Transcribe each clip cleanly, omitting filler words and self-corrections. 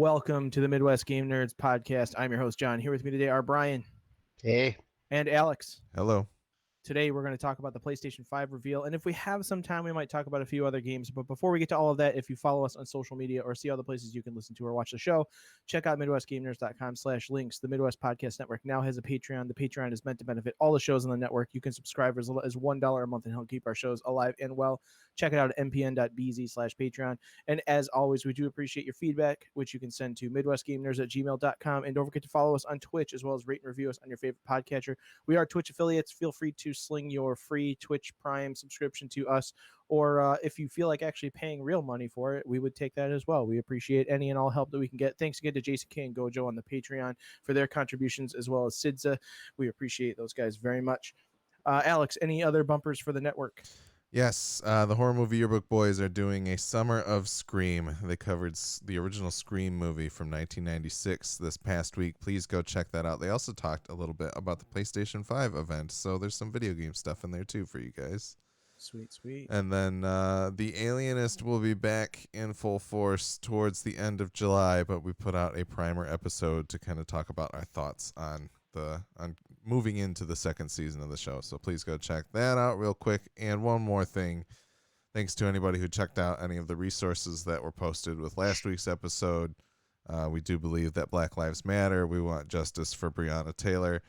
Welcome to the Midwest Game Nerds podcast. I'm your host, John. Here with me today are Brian. Hey. And Alex. Hello. Today, we're going to talk about the PlayStation 5 reveal, and if we have some time, we might talk about a few other games. But before we get to all of that, if you follow us on social media or see all the places you can listen to or watch the show, check out MidwestGameNerds.com/links. The Midwest Podcast Network now has a Patreon. The Patreon is meant to benefit all the shows on the network. You can subscribe for as little as $1 a month and help keep our shows alive and well. Check it out at mpn.bz/Patreon. And as always, we do appreciate your feedback, which you can send to MidwestGameNerds@gmail.com. And don't forget to follow us on Twitch, as well as rate and review us on your favorite podcatcher. We are Twitch affiliates. Feel free to sling your free Twitch Prime subscription to us, or if you feel like actually paying real money for it, we would take that as well. We appreciate any and all help that we can get. Thanks again to Jason K and Gojo on the Patreon for their contributions, as well as Sidza. We appreciate those guys very much. Alex, any other bumpers for the network? Yes, the Horror Movie Yearbook Boys are doing a Summer of Scream. They covered the original Scream movie from 1996 this past week. Please go check that out. They also talked a little bit about the PlayStation 5 event, so there's some video game stuff in there too for you guys. Sweet, sweet. And then The Alienist will be back in full force towards the end of July, but we put out a primer episode to kind of talk about our thoughts on moving into the second season of the show. So please go check that out real quick. And one more thing, thanks to anybody who checked out any of the resources that were posted with last week's episode. We do believe that Black Lives Matter. We want justice for Breonna Taylor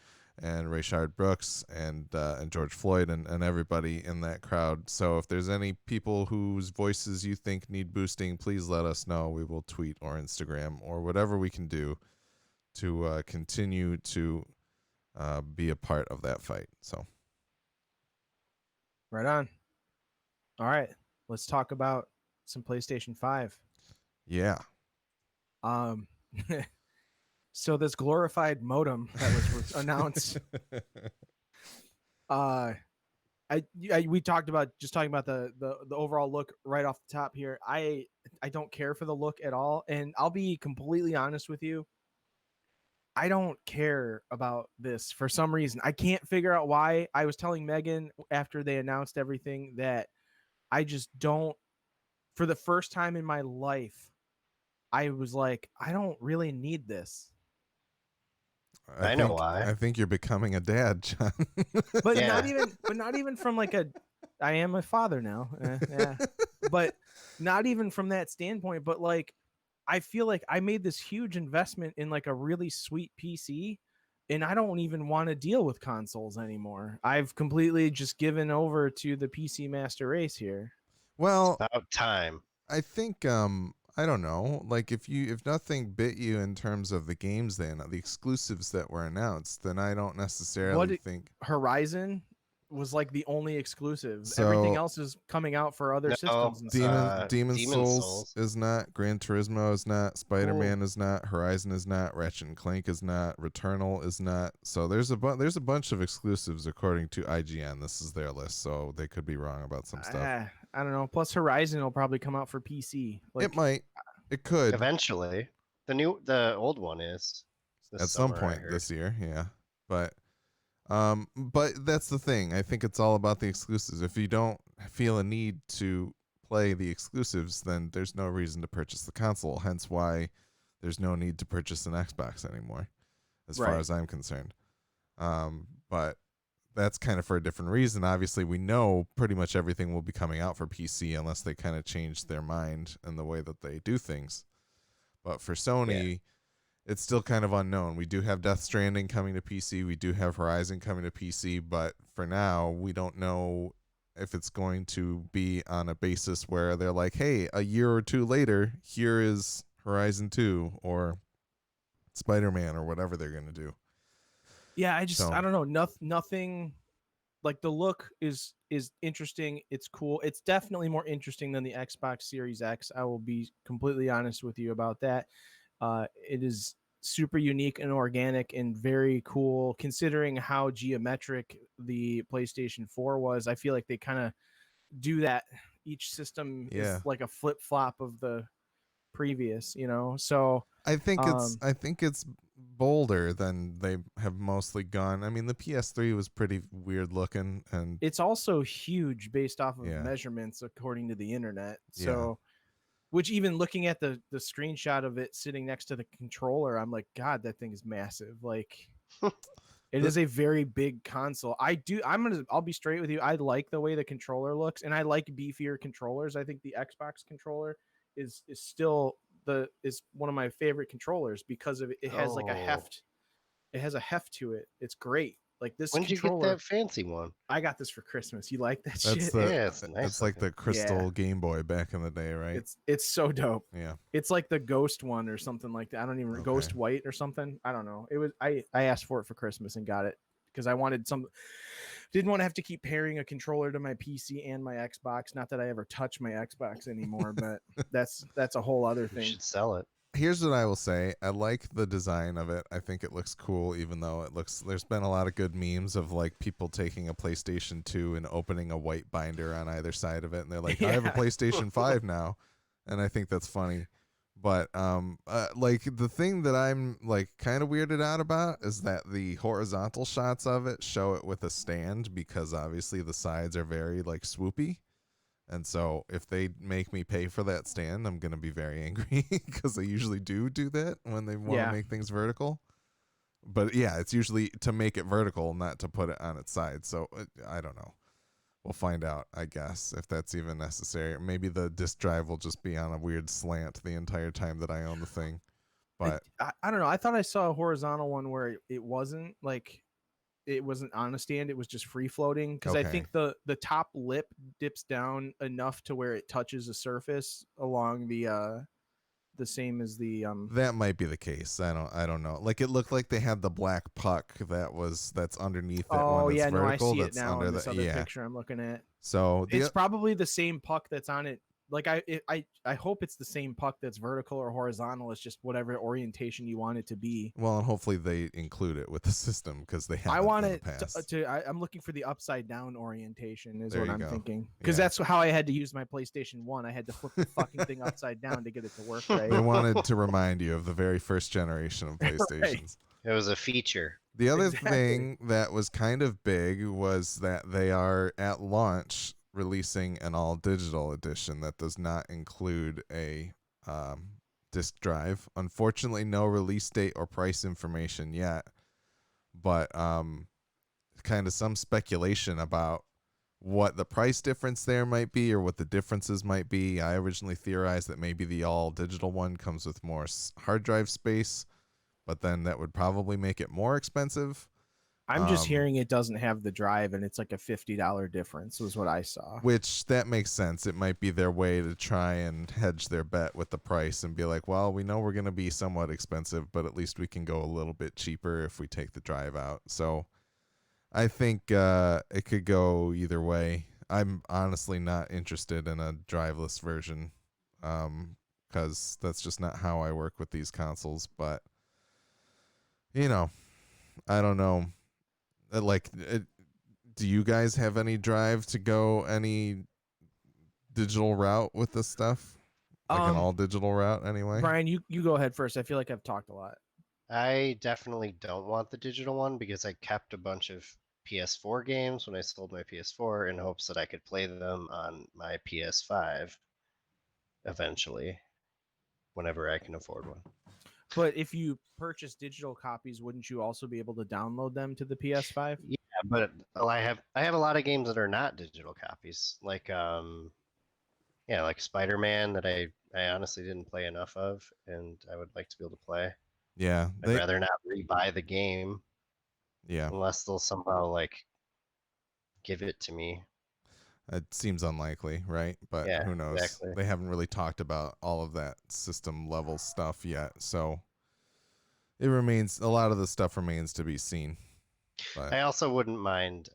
and Rayshard Brooks and George Floyd and everybody in that crowd. So if there's any people whose voices you think need boosting, please let us know. We will tweet or Instagram or whatever we can do to continue to be a part of that fight. So, Right on. All right, let's talk about some PlayStation 5. Yeah. So this glorified modem that was announced. We talked about the overall look right off the top here. I don't care for the look at all, and I'll be completely honest with you. I don't care about this for some reason. I can't figure out why. I was telling Megan after they announced everything that I just don't, for the first time in my life, I was like, I don't really need this. I know why. I think you're becoming a dad, John. But not even from like I am a father now. Yeah. But not even from that standpoint, but like, I feel like I made this huge investment in like a really sweet PC, and I don't even want to deal with consoles anymore. I've completely just given over to the PC master race here. Well, it's about time. I think I don't know. Like if nothing bit you in terms of the games, then the exclusives that were announced, then I don't necessarily think Horizon was like the only exclusive. So, everything else is coming out for other systems. And Demon Souls is not. Gran Turismo is not. Spider-Man is not. Horizon is not. Ratchet and Clank is not. Returnal is not. So there's a bunch of exclusives according to IGN. This is their list, so they could be wrong about some stuff. I don't know. Plus Horizon will probably come out for PC. It might. It could eventually. The old one is at some point this year. Yeah, but that's the thing. I think it's all about the exclusives. If you don't feel a need to play the exclusives, then there's no reason to purchase the console. Hence why there's no need to purchase an Xbox anymore, as far as I'm concerned. But that's kind of for a different reason. Obviously, we know pretty much everything will be coming out for PC unless they kind of change their mind in the way that they do things. But for Sony... Yeah. It's still kind of unknown. We do have Death Stranding coming to PC. We do have Horizon coming to PC. But for now, we don't know if it's going to be on a basis where they're like, hey, a year or two later, here is Horizon 2 or Spider-Man or whatever they're going to do. Yeah, I don't know. Nothing like the look is interesting. It's cool. It's definitely more interesting than the Xbox Series X. I will be completely honest with you about that. It is super unique and organic and very cool considering how geometric the PlayStation 4 was. I feel like they kind of do that. Each system is like a flip-flop of the previous, So I think it's bolder than they have mostly gone. I mean, the PS3 was pretty weird looking, and it's also huge based off of measurements according to the internet. So Which even looking at the screenshot of it sitting next to the controller, I'm like, God, that thing is massive. Like, it is a very big console. I'll be straight with you. I like the way the controller looks, and I like beefier controllers. I think the Xbox controller is still is one of my favorite controllers because of it has like a Oh. heft. It has a heft to it. It's great. Like this When did you get controller, that fancy one? I got this for Christmas. You like that That's shit? the Yeah, it's nice it's like looking. the crystal Game Boy back in the day, right? It's so dope. Yeah. It's like the Ghost one or something like that. I don't even Okay. Ghost White or something. I don't know. It was I asked for it for Christmas and got it because I wanted some. Didn't want to have to keep pairing a controller to my PC and my Xbox. Not that I ever touch my Xbox anymore, but that's a whole other You thing. should sell it. Here's what I will say. I like the design of it. I think it looks cool, even though there's been a lot of good memes of like people taking a PlayStation 2 and opening a white binder on either side of it. And they're like, I have a Yeah. PlayStation 5 now. And I think that's funny. But like the thing that I'm like kind of weirded out about is that the horizontal shots of it show it with a stand because obviously the sides are very like swoopy. And so if they make me pay for that stand, I'm going to be very angry because they usually do that when they want to make things vertical. But yeah, it's usually to make it vertical, not to put it on its side. So I don't know. We'll find out, I guess, if that's even necessary. Maybe the disk drive will just be on a weird slant the entire time that I own the thing. But I don't know. I thought I saw a horizontal one where it wasn't like it wasn't on a stand. It was just free floating because I think the top lip dips down enough to where it touches the surface along the same as the that might be the case. I don't know. Like it looked like they had the black puck that's underneath it Oh when it's yeah, no, I vertical. see it That's now under in this the other picture I'm looking at. So It's probably the same puck that's on it. Like I hope it's the same puck that's vertical or horizontal. It's just whatever orientation you want it to be. well, and hopefully they include it with the system because they have. I want in it the past. I'm looking for the upside down orientation is There what you I'm go. thinking because Yeah. that's how I had to use my PlayStation 1. I had to flip the fucking thing upside down to get it to work right. They wanted to remind you of the very first generation of PlayStations. It was a feature. The other Exactly. thing that was kind of big was that they are at launch releasing an all digital edition that does not include a disk drive. Unfortunately, no release date or price information yet, but kind of some speculation about what the price difference there might be or what the differences might be. I originally theorized that maybe the all digital one comes with more hard drive space, but then that would probably make it more expensive. I'm just hearing it doesn't have the drive and it's like a $50 difference was what I saw. Which that makes sense. It might be their way to try and hedge their bet with the price and be like, well, we know we're going to be somewhat expensive, but at least we can go a little bit cheaper if we take the drive out. So I think it could go either way. I'm honestly not interested in a driveless version because that's just not how I work with these consoles. But, you know, I don't know. Do you guys have any drive to go any digital route with this stuff? Like an all digital route anyway? Brian, you go ahead first. I feel like I've talked a lot. I definitely don't want the digital one because I kept a bunch of PS4 games when I sold my PS4 in hopes that I could play them on my PS5 eventually, whenever I can afford one. But if you purchase digital copies, wouldn't you also be able to download them to the PS5? Yeah, but I have a lot of games that are not digital copies, like like Spider-Man that I honestly didn't play enough of, and I would like to be able to play. Yeah, I'd rather not rebuy the game. Yeah, unless they'll somehow like give it to me. it seems unlikely, right? But Yeah, who knows? exactly. They haven't really talked about all of that system level stuff yet, so a lot of the stuff remains to be seen. But I also wouldn't mind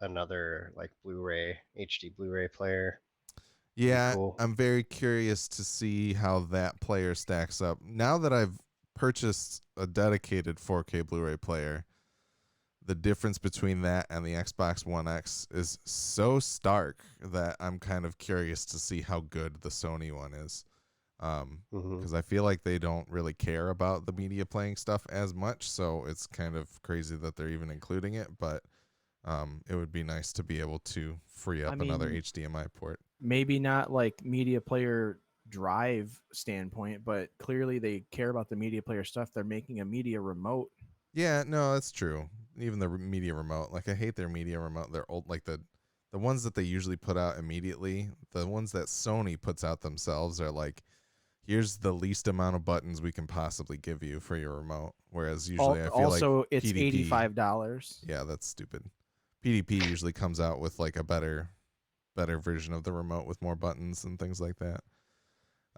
another like HD Blu-ray player. yeah, Cool. I'm very curious to see how that player stacks up. Now that I've purchased a dedicated 4K Blu-ray player, the difference between that and the Xbox One X is so stark that I'm kind of curious to see how good the Sony one is. Because I feel like they don't really care about the media playing stuff as much, so it's kind of crazy that they're even including it, but it would be nice to be able to free up another HDMI port. Maybe not like media player drive standpoint, but clearly they care about the media player stuff. They're making a media remote. Yeah, no, that's true. Even the media remote, like I hate their media remote. They're old, like the ones that they usually put out immediately. The ones that Sony puts out themselves are like, here's the least amount of buttons we can possibly give you for your remote. Whereas usually I feel also like it's PDP, $85. yeah, that's stupid. PDP usually comes out with like a better version of the remote with more buttons and things like that.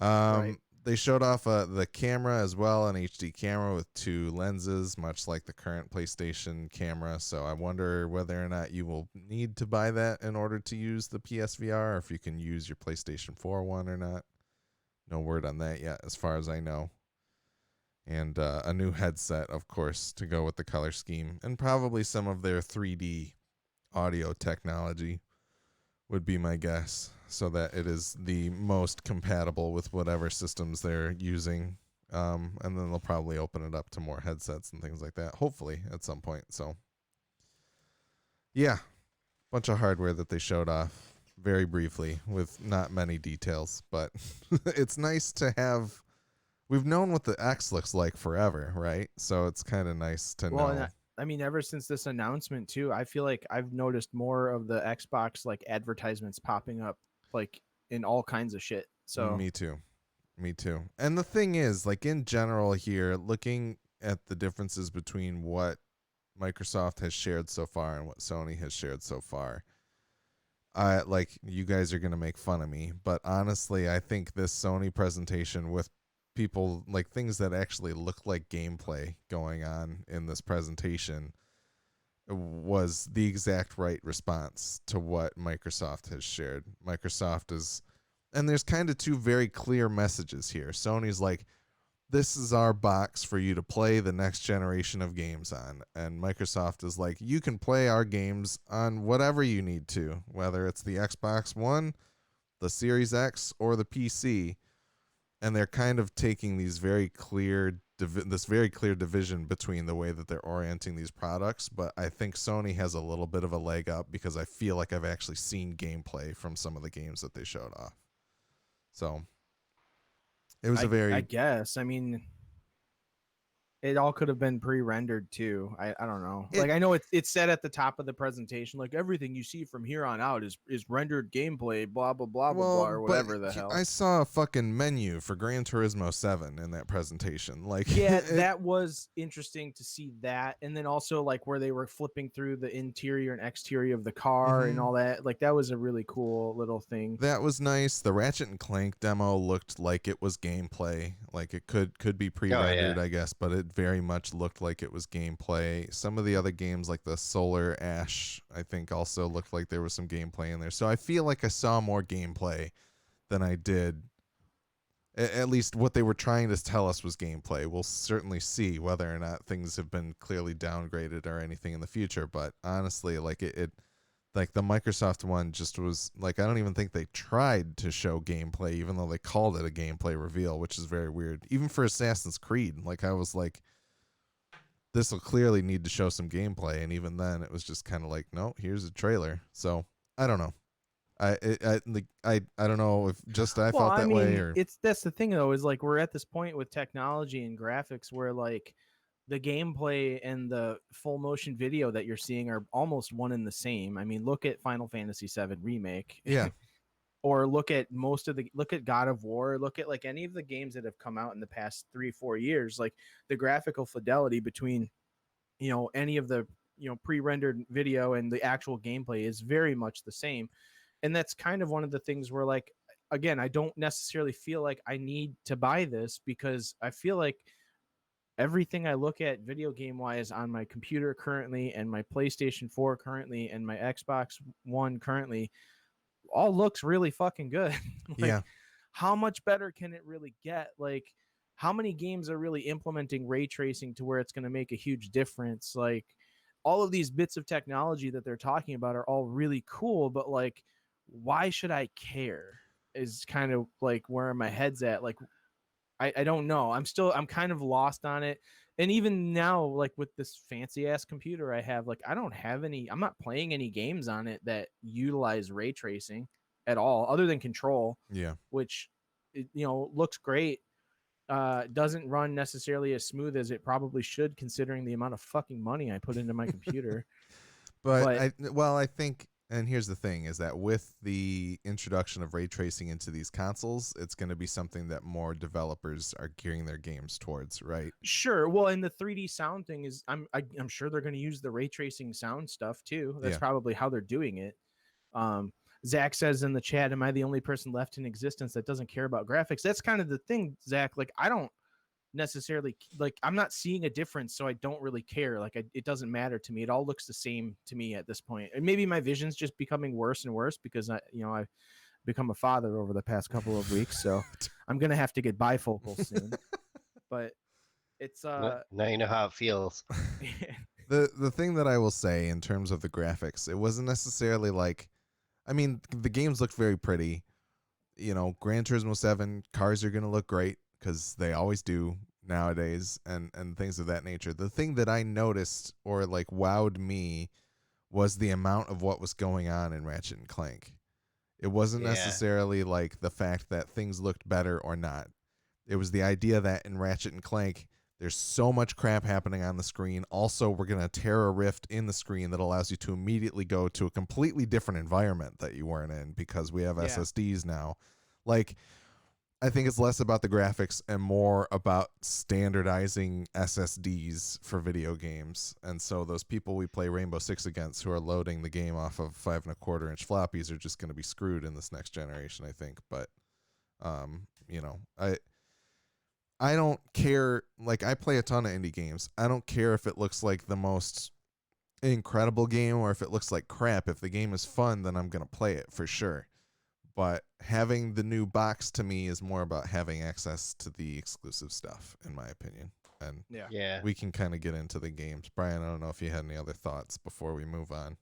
Right. They showed off the camera as well, an HD camera with 2 lenses, much like the current PlayStation camera. So I wonder whether or not you will need to buy that in order to use the PSVR, or if you can use your PlayStation 4 one or not. No word on that yet, as far as I know. And a new headset, of course, to go with the color scheme, and probably some of their 3D audio technology would be my guess, so that it is the most compatible with whatever systems they're using. And then they'll probably open it up to more headsets and things like that, hopefully, at some point. So, yeah, bunch of hardware that they showed off very briefly with not many details, but it's nice to have. We've known what the X looks like forever, right? So it's kind of nice to Well, know. I mean, ever since this announcement too, I feel like I've noticed more of the Xbox like advertisements popping up like in all kinds of shit. So Me too. Me too. And the thing is, like in general here, looking at the differences between what Microsoft has shared so far and what Sony has shared so far, I like, you guys are going to make fun of me, but honestly, I think this Sony presentation with people like things that actually look like gameplay going on in this presentation was the exact right response to what Microsoft has shared. Microsoft is, and there's kind of 2 very clear messages here. Sony's like, this is our box for you to play the next generation of games on. And Microsoft is like, you can play our games on whatever you need to, whether it's the Xbox One, the Series X, or the PC. And they're kind of taking these very clear this very clear division between the way that they're orienting these products. But I think Sony has a little bit of a leg up because I feel like I've actually seen gameplay from some of the games that they showed off. So it was I guess. I mean, it all could have been pre-rendered too. I don't know. Like I know it's said at the top of the presentation, like everything you see from here on out is rendered gameplay, blah blah blah blah blah, or but whatever the hell. I saw a fucking menu for Gran Turismo 7 in that presentation. Like, yeah, that was interesting to see that, and then also like where they were flipping through the interior and exterior of the car and all that. Like that was a really cool little thing. That was nice. The Ratchet and Clank demo looked like it was gameplay. Like it could be pre-rendered, I guess, but it very much looked like it was gameplay. Some of the other games, like the Solar Ash, I think also looked like there was some gameplay in there. So I feel like I saw more gameplay than I did. At least what they were trying to tell us was gameplay. We'll certainly see whether or not things have been clearly downgraded or anything in the future. But honestly, like it like the Microsoft one just was like, I don't even think they tried to show gameplay, even though they called it a gameplay reveal, which is very weird. Even for Assassin's Creed, like I was like, this will clearly need to show some gameplay, and even then, it was just kind of like, no, here's a trailer. So I don't know. I don't know if just I felt that way or that's the thing though, is like we're at this point with technology and graphics where like the gameplay and the full motion video that you're seeing are almost one and the same. I mean, look at Final Fantasy VII Remake. Yeah. Or look at God of War, look at like any of the games that have come out in the past 3-4 years. Like the graphical fidelity between, any of the, pre-rendered video and the actual gameplay is very much the same. And that's kind of one of the things where, like, again, I don't necessarily feel like I need to buy this because I feel like everything I look at video game wise on my computer currently and my PlayStation 4 currently and my Xbox One currently all looks really fucking good. Like, yeah. how much better can it really get? Like, how many games are really implementing ray tracing to where it's going to make a huge difference? Like, all of these bits of technology that they're talking about are all really cool, but like, why should I care? Is kind of like where my head's at. Like, I don't know. I'm kind of lost on it. And even now, like with this fancy ass computer I have, like I'm not playing any games on it that utilize ray tracing at all, other than Control. Yeah. Which looks great. Doesn't run necessarily as smooth as it probably should, considering the amount of fucking money I put into my computer. But But I think, and here's the thing, is that with the introduction of ray tracing into these consoles, it's going to be something that more developers are gearing their games towards, right? sure. Well, and the 3D sound thing is, I'm sure they're going to use the ray tracing sound stuff too. That's Yeah. probably how they're doing it. Zach says in the chat, "Am I the only person left in existence that doesn't care about graphics?" That's kind of the thing, Zach. Like, I don't necessarily I'm not seeing a difference, so I don't really care. Like, it doesn't matter to me. It all looks the same to me at this point. And maybe my vision's just becoming worse and worse because I've become a father over the past couple of weeks, so I'm gonna have to get bifocals soon. But it's Now you know how it feels. The thing that I will say in terms of the graphics, it wasn't necessarily like, I mean, the games looked very pretty. Gran Turismo 7 cars are going to look great because they always do nowadays, and things of that nature. The thing that I noticed or like wowed me was the amount of what was going on in Ratchet and Clank. It wasn't necessarily like the fact that things looked better or not. It was the idea that in Ratchet and Clank, there's so much crap happening on the screen. Also, we're going to tear a rift in the screen that allows you to immediately go to a completely different environment that you weren't in because we have SSDs now. Like, I think it's less about the graphics and more about standardizing SSDs for video games. And so those people we play Rainbow Six against who are loading the game off of 5 1/4-inch floppies are just going to be screwed in this next generation, I think. But, I don't care. Like, I play a ton of indie games. I don't care if it looks like the most incredible game or if it looks like crap. If the game is fun, then I'm going to play it for sure. But having the new box to me is more about having access to the exclusive stuff, in my opinion. And we can kind of get into the games. Brian, I don't know if you had any other thoughts before we move on.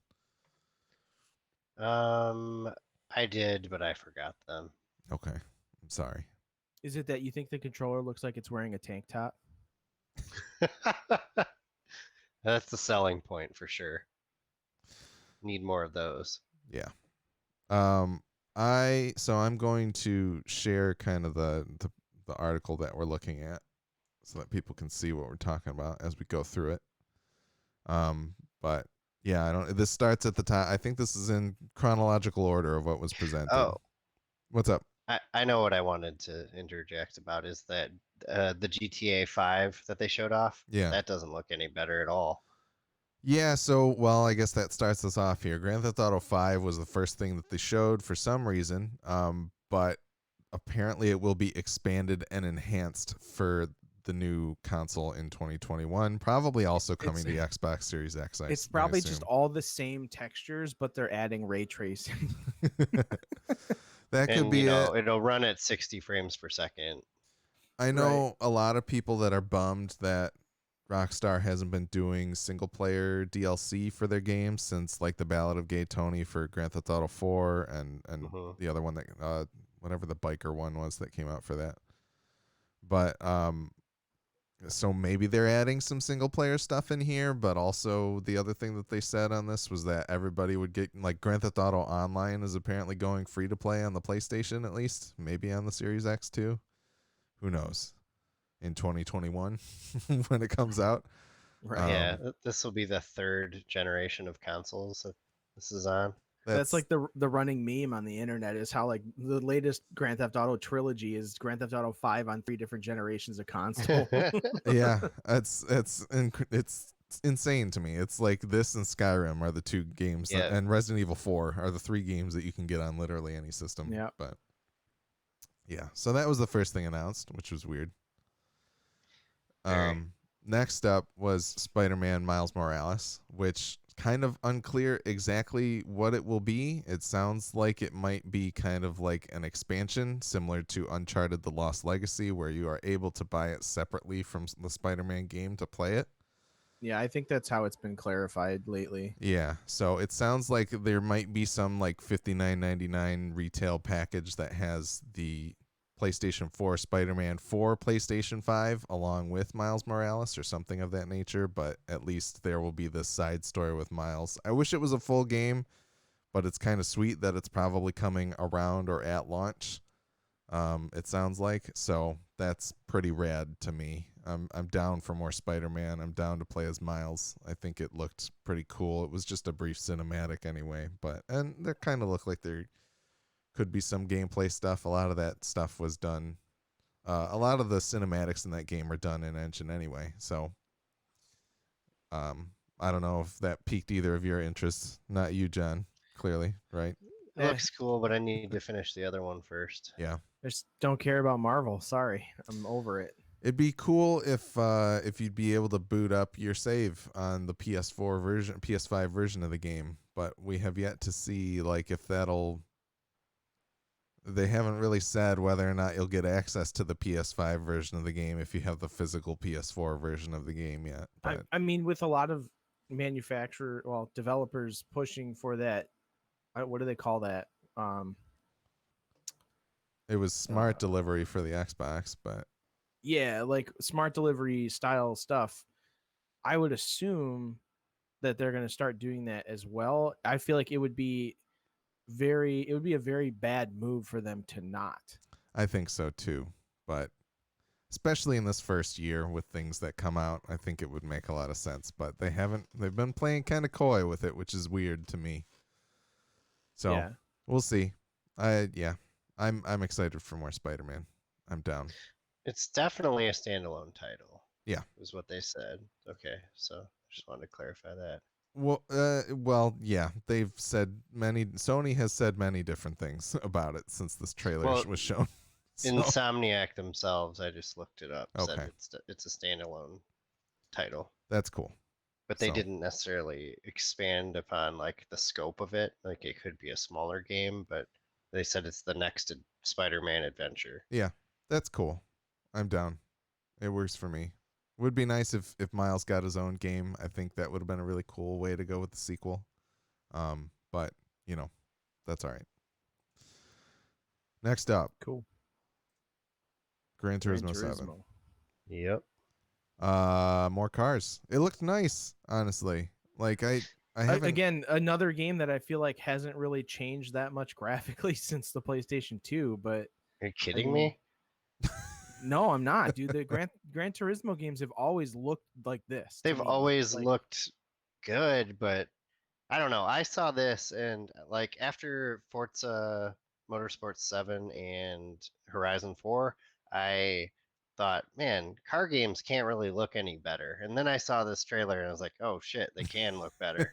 I did, but I forgot them. Okay. I'm sorry. Is it that you think the controller looks like it's wearing a tank top? That's the selling point for sure. Need more of those. Yeah. I'm going to share kind of the article that we're looking at so that people can see what we're talking about as we go through it. But yeah, this starts at the top. I think this is in chronological order of what was presented. Oh. What's up? I know what I wanted to interject about is that the GTA 5 that they showed off, that doesn't look any better at all. Yeah, so, I guess that starts us off here. Grand Theft Auto 5 was the first thing that they showed for some reason, but apparently it will be expanded and enhanced for the new console in 2021, probably also coming to Xbox Series X. It's probably just all the same textures, but they're adding ray tracing. That could be it. It'll run at 60 frames per second. I know a lot of people that are bummed that Rockstar hasn't been doing single player DLC for their games since like the Ballad of Gay Tony for Grand Theft Auto 4 and the other one that whatever the biker one was that came out for that. But so maybe they're adding some single player stuff in here, but also the other thing that they said on this was that everybody would get, like, Grand Theft Auto Online is apparently going free to play on the PlayStation, at least, maybe on the Series X too. Who knows? In 2021 when it comes out. Right. Yeah, this will be the third generation of consoles that this is on. That's like the running meme on the internet is how like the latest Grand Theft Auto trilogy is Grand Theft Auto 5 on 3 different generations of console. Yeah, it's insane to me. It's like this and Skyrim are the 2 games and Resident Evil 4 are the 3 games that you can get on literally any system. Yeah. But yeah, so that was the first thing announced, which was weird. Next up was Spider-Man Miles Morales, which kind of unclear exactly what it will be. It sounds like it might be kind of like an expansion similar to Uncharted The Lost Legacy, where you are able to buy it separately from the Spider-Man game to play it. Yeah, I think that's how it's been clarified lately. Yeah, so it sounds like there might be some like $59.99 retail package that has the PlayStation 4 Spider-Man for PlayStation 5 along with Miles Morales or something of that nature, but at least there will be this side story with Miles. I wish it was a full game, but it's kind of sweet that it's probably coming around or at launch. It sounds like, so that's pretty rad to me. I'm down for more Spider-Man. I'm down to play as Miles. I think it looked pretty cool. It was just a brief cinematic anyway, and they kind of look like there could be some gameplay stuff. A lot of that stuff was done. A lot of the cinematics in that game are done in engine anyway, so I don't know if that piqued either of your interests. Not you, John. Clearly, right? It looks cool, but I need to finish the other one first. Yeah. I just don't care about Marvel. Sorry, I'm over it. It'd be cool if you'd be able to boot up your save on the PS4 version, PS5 version of the game, but we have yet to see like if that'll. They haven't really said whether or not you'll get access to the PS5 version of the game if you have the physical PS4 version of the game yet. But I mean, with a lot of developers pushing for that, what do they call that? it was smart delivery for the Xbox, but yeah, like smart delivery style stuff. I would assume that they're going to start doing that as well. I feel like it would be a very bad move for them to not. I think so too. But especially in this first year with things that come out, I think it would make a lot of sense. But they haven't. They've been playing kind of coy with it, which is weird to me. So yeah. We'll see. I'm excited for more Spider-Man. I'm down. It's definitely a standalone title. Yeah, is what they said. Okay, so just wanted to clarify that. Well, yeah. They've said Sony has said many different things about it since this trailer was shown. So. Insomniac themselves, I just looked it up. Okay. Said it's a standalone title. That's cool. But they didn't necessarily expand upon like the scope of it. Like it could be a smaller game, but they said it's the next Spider-Man adventure. Yeah, that's cool. I'm down. It works for me. Would be nice if Miles got his own game. I think that would have been a really cool way to go with the sequel. But that's all right. Next up, cool. Gran Turismo 7. Yep. More cars. It looked nice, honestly. Like I haven't. Again, another game that I feel like hasn't really changed that much graphically since the PlayStation 2. But are you kidding me? No, I'm not, dude. The Gran Turismo games have always looked like this. They've always looked good, but I don't know. I saw this and like after Forza Motorsport 7 and Horizon 4, I thought, man, car games can't really look any better. And then I saw this trailer and I was like, oh shit, they can look better.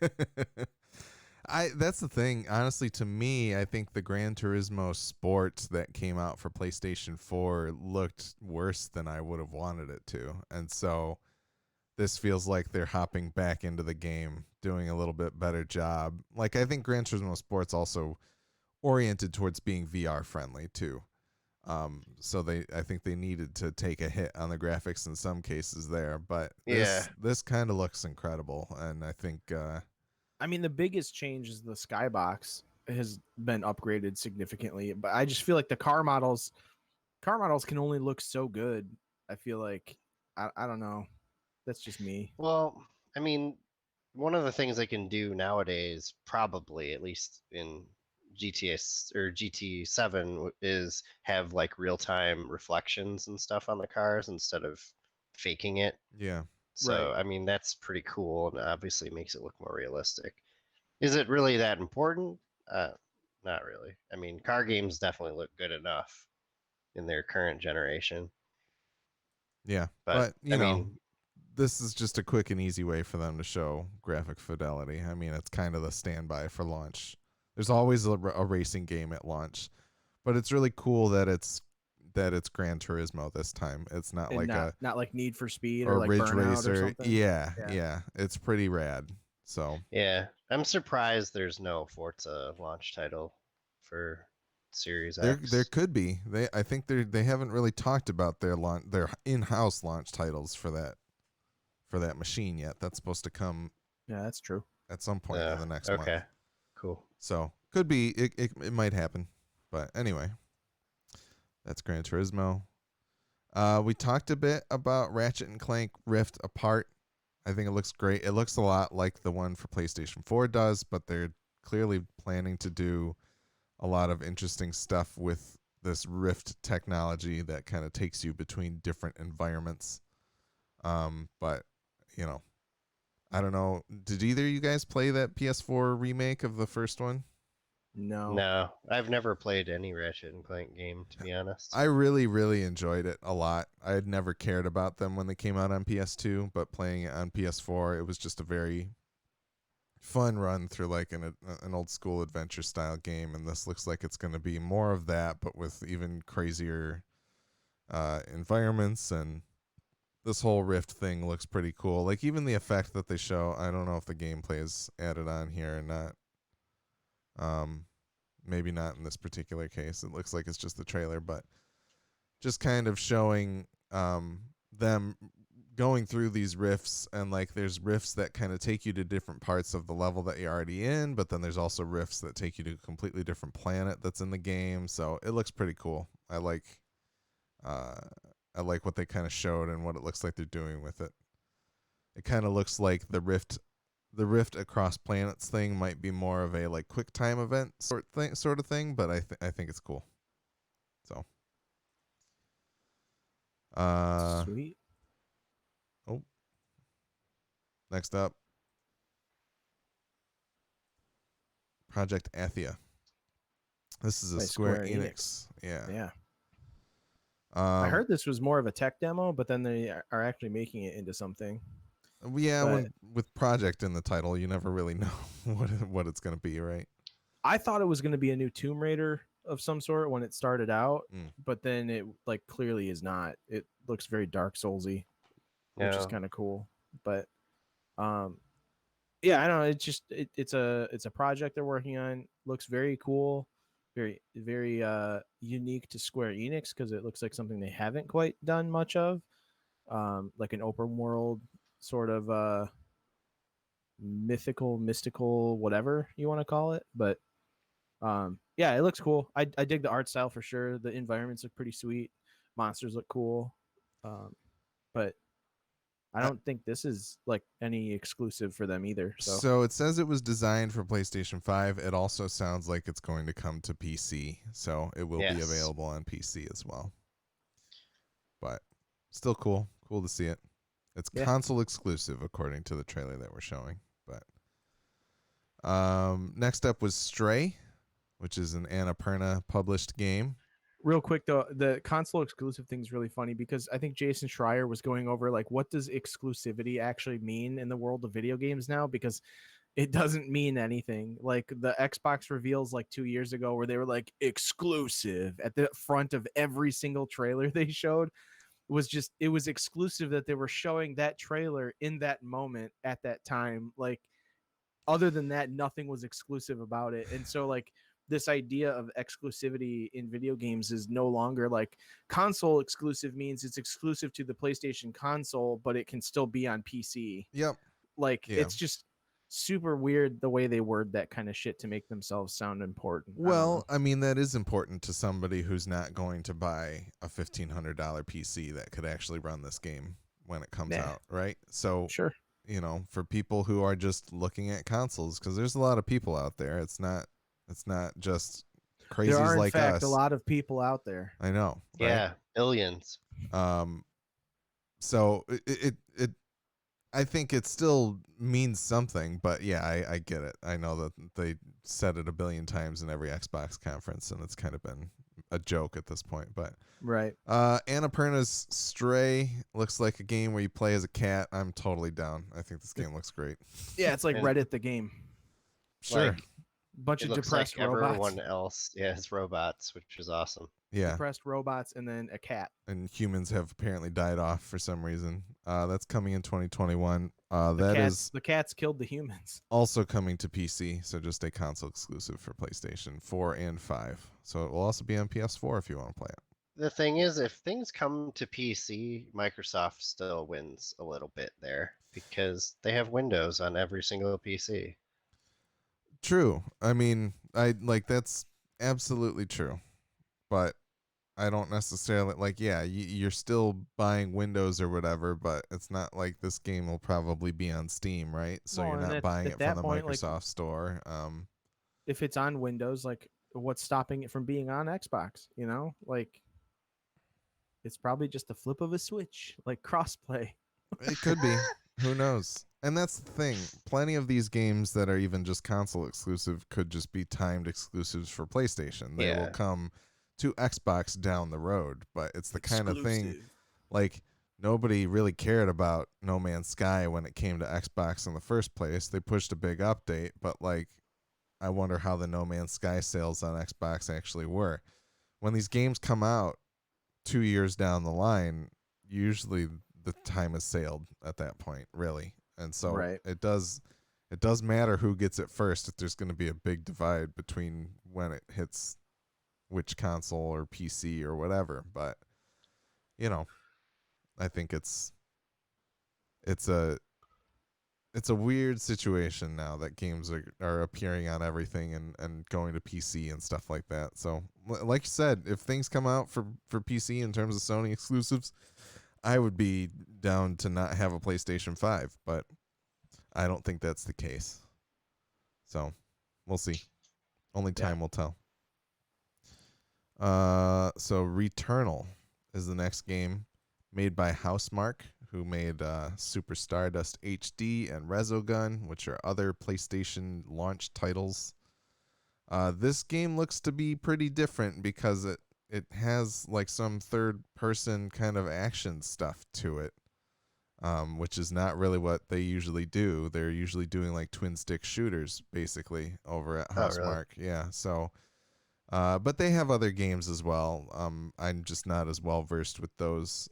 That's the thing. Honestly, to me, I think the Gran Turismo Sport that came out for PlayStation 4 looked worse than I would have wanted it to. And so this feels like they're hopping back into the game, doing a little bit better job. Like I think Gran Turismo Sport's also oriented towards being VR friendly too. So I think they needed to take a hit on the graphics in some cases there, but this kind of looks incredible, and I think I mean, the biggest change is the skybox has been upgraded significantly, but I just feel like the car models can only look so good. I feel like I don't know. That's just me. Well, I mean, one of the things they can do nowadays, probably at least in GTA or GT7, is have like real-time reflections and stuff on the cars instead of faking it. Yeah. So, right. I mean, that's pretty cool and obviously makes it look more realistic. Is it really that important? Not really. I mean, car games definitely look good enough in their current generation. Yeah, but you know, this is just a quick and easy way for them to show graphic fidelity. I mean, it's kind of the standby for launch. There's always a racing game at launch, but it's really cool that it's Gran Turismo this time. It's not not like Need for Speed or like Ridge Burnout Racer. Or something. Yeah, it's pretty rad. So yeah, I'm surprised there's no Forza launch title for Series X. There could be. I think they haven't really talked about their in-house launch titles for that machine yet. That's supposed to come. Yeah, that's true. At some point in the next month. Okay, cool. So could be. It might happen, but anyway, that's Gran Turismo. We talked a bit about Ratchet and Clank Rift Apart. I think it looks great. It looks a lot like the one for PlayStation 4 does, but they're clearly planning to do a lot of interesting stuff with this Rift technology that kind of takes you between different environments. But you know, I don't know. Did either of you guys play that PS4 remake of the first one? No. No, I've never played any Ratchet and Clank game, to be honest. I really, really enjoyed it a lot. I had never cared about them when they came out on PS2, but playing it on PS4, it was just a very fun run through like an old school adventure style game, and this looks like it's going to be more of that, but with even crazier environments, and this whole Rift thing looks pretty cool. Like even the effect that they show, I don't know if the gameplay is added on here or not. Maybe not in this particular case. It looks like it's just the trailer, but just kind of showing them going through these rifts, and like there's rifts that kind of take you to different parts of the level that you're already in, but then there's also rifts that take you to a completely different planet that's in the game. So it looks pretty cool. I like what they kind of showed and what it looks like they're doing with it. It kind of looks like the rift across planets thing might be more of a like quick time event sort of thing, but I think it's cool. So Sweet. Oh. Next up, Project Athia. This is a By Square Square Enix. Yeah. Yeah. I heard this was more of a tech demo, but then they are actually making it into something. Yeah, but with project in the title, you never really know what it's going to be, right? I thought it was going to be a new Tomb Raider of some sort when it started out, Mm. but then it like clearly is not. It looks very Dark Soulsy, which is kind of cool. But yeah, I don't know. It's just it's a project they're working on. Looks very cool, very unique to Square Enix because it looks like something they haven't quite done much of, like an open world sort of mystical, whatever you want to call it. But yeah, it looks cool. I dig the art style for sure. The environments look pretty sweet. Monsters look cool. But I don't think this is like any exclusive for them either. So it says it was designed for PlayStation 5. It also sounds like it's going to come to PC. So it will be available on PC as well. But still cool. Cool to see it. It's console exclusive according to the trailer that we're showing. But next up was Stray, which is an Annapurna published game. Real quick though, the console exclusive thing is really funny because I think Jason Schreier was going over like what does exclusivity actually mean in the world of video games now, because it doesn't mean anything. Like the Xbox reveals like 2 years ago where they were like exclusive at the front of every single trailer they showed. It was exclusive that they were showing that trailer in that moment at that time. Like other than that, nothing was exclusive about it. And so like this idea of exclusivity in video games is no longer like console exclusive means it's exclusive to the PlayStation console, but it can still be on PC. Yep. Like it's just super weird the way they word that kind of shit to make themselves sound important. Well, I mean, that is important to somebody who's not going to buy a $1,500 PC that could actually run this game when it comes out, right? So sure. You know, for people who are just looking at consoles, because there's a lot of people out there. It's not just crazies there are, in like fact, us. A lot of people out there. I know. Right? Yeah, billions. So it I think it still means something, but yeah, I get it. I know that they said it a billion times in every Xbox conference, and it's kind of been a joke at this point. But right. Annapurna's Stray looks like a game where you play as a cat. I'm totally down. I think this game looks great. Yeah, it's like Reddit the game. Sure. Like, bunch of depressed robots. Everyone else, it's robots, which is awesome. Yeah, depressed robots and then a cat. And humans have apparently died off for some reason. That's coming in 2021. The cats killed the humans. Also coming to PC, so just a console exclusive for PlayStation 4 and 5. So it will also be on PS4 if you want to play it. The thing is, if things come to PC, Microsoft still wins a little bit there because they have Windows on every single PC. True. I mean, that's absolutely true. But I don't necessarily you're still buying Windows or whatever, but it's not like this game will probably be on Steam, right? So you're not buying it from the Microsoft store. If it's on Windows, like what's stopping it from being on Xbox? You know, like it's probably just the flip of a switch, like crossplay. It could be. Who knows? And that's the thing. Plenty of these games that are even just console exclusive could just be timed exclusives for PlayStation. They will Yeah. come to Xbox down the road, but it's the kind of thing Exclusive. like nobody really cared about No Man's Sky when it came to Xbox in the first place. They pushed a big update, but like I wonder how the No Man's Sky sales on Xbox actually were. When these games come out 2 years down the line, usually the time has sailed at that point, really. And so Right. it does matter who gets it first if there's going to be a big divide between when it hits which console or PC or whatever. But you know, I think it's a weird situation now that games are appearing on everything and going to PC and stuff like that. So like you said, if things come out for PC in terms of Sony exclusives, I would be down to not have a PlayStation 5, but I don't think that's the case. So we'll see. Only time will tell. So Returnal is the next game made by Housemarque, who made Super Stardust HD and Resogun, which are other PlayStation launch titles. This game looks to be pretty different because it has like some third-person kind of action stuff to it, which is not really what they usually do. They're usually doing like twin-stick shooters, basically, over at Housemarque. Really? Yeah, so... but they have other games as well. I'm just not as well versed with those.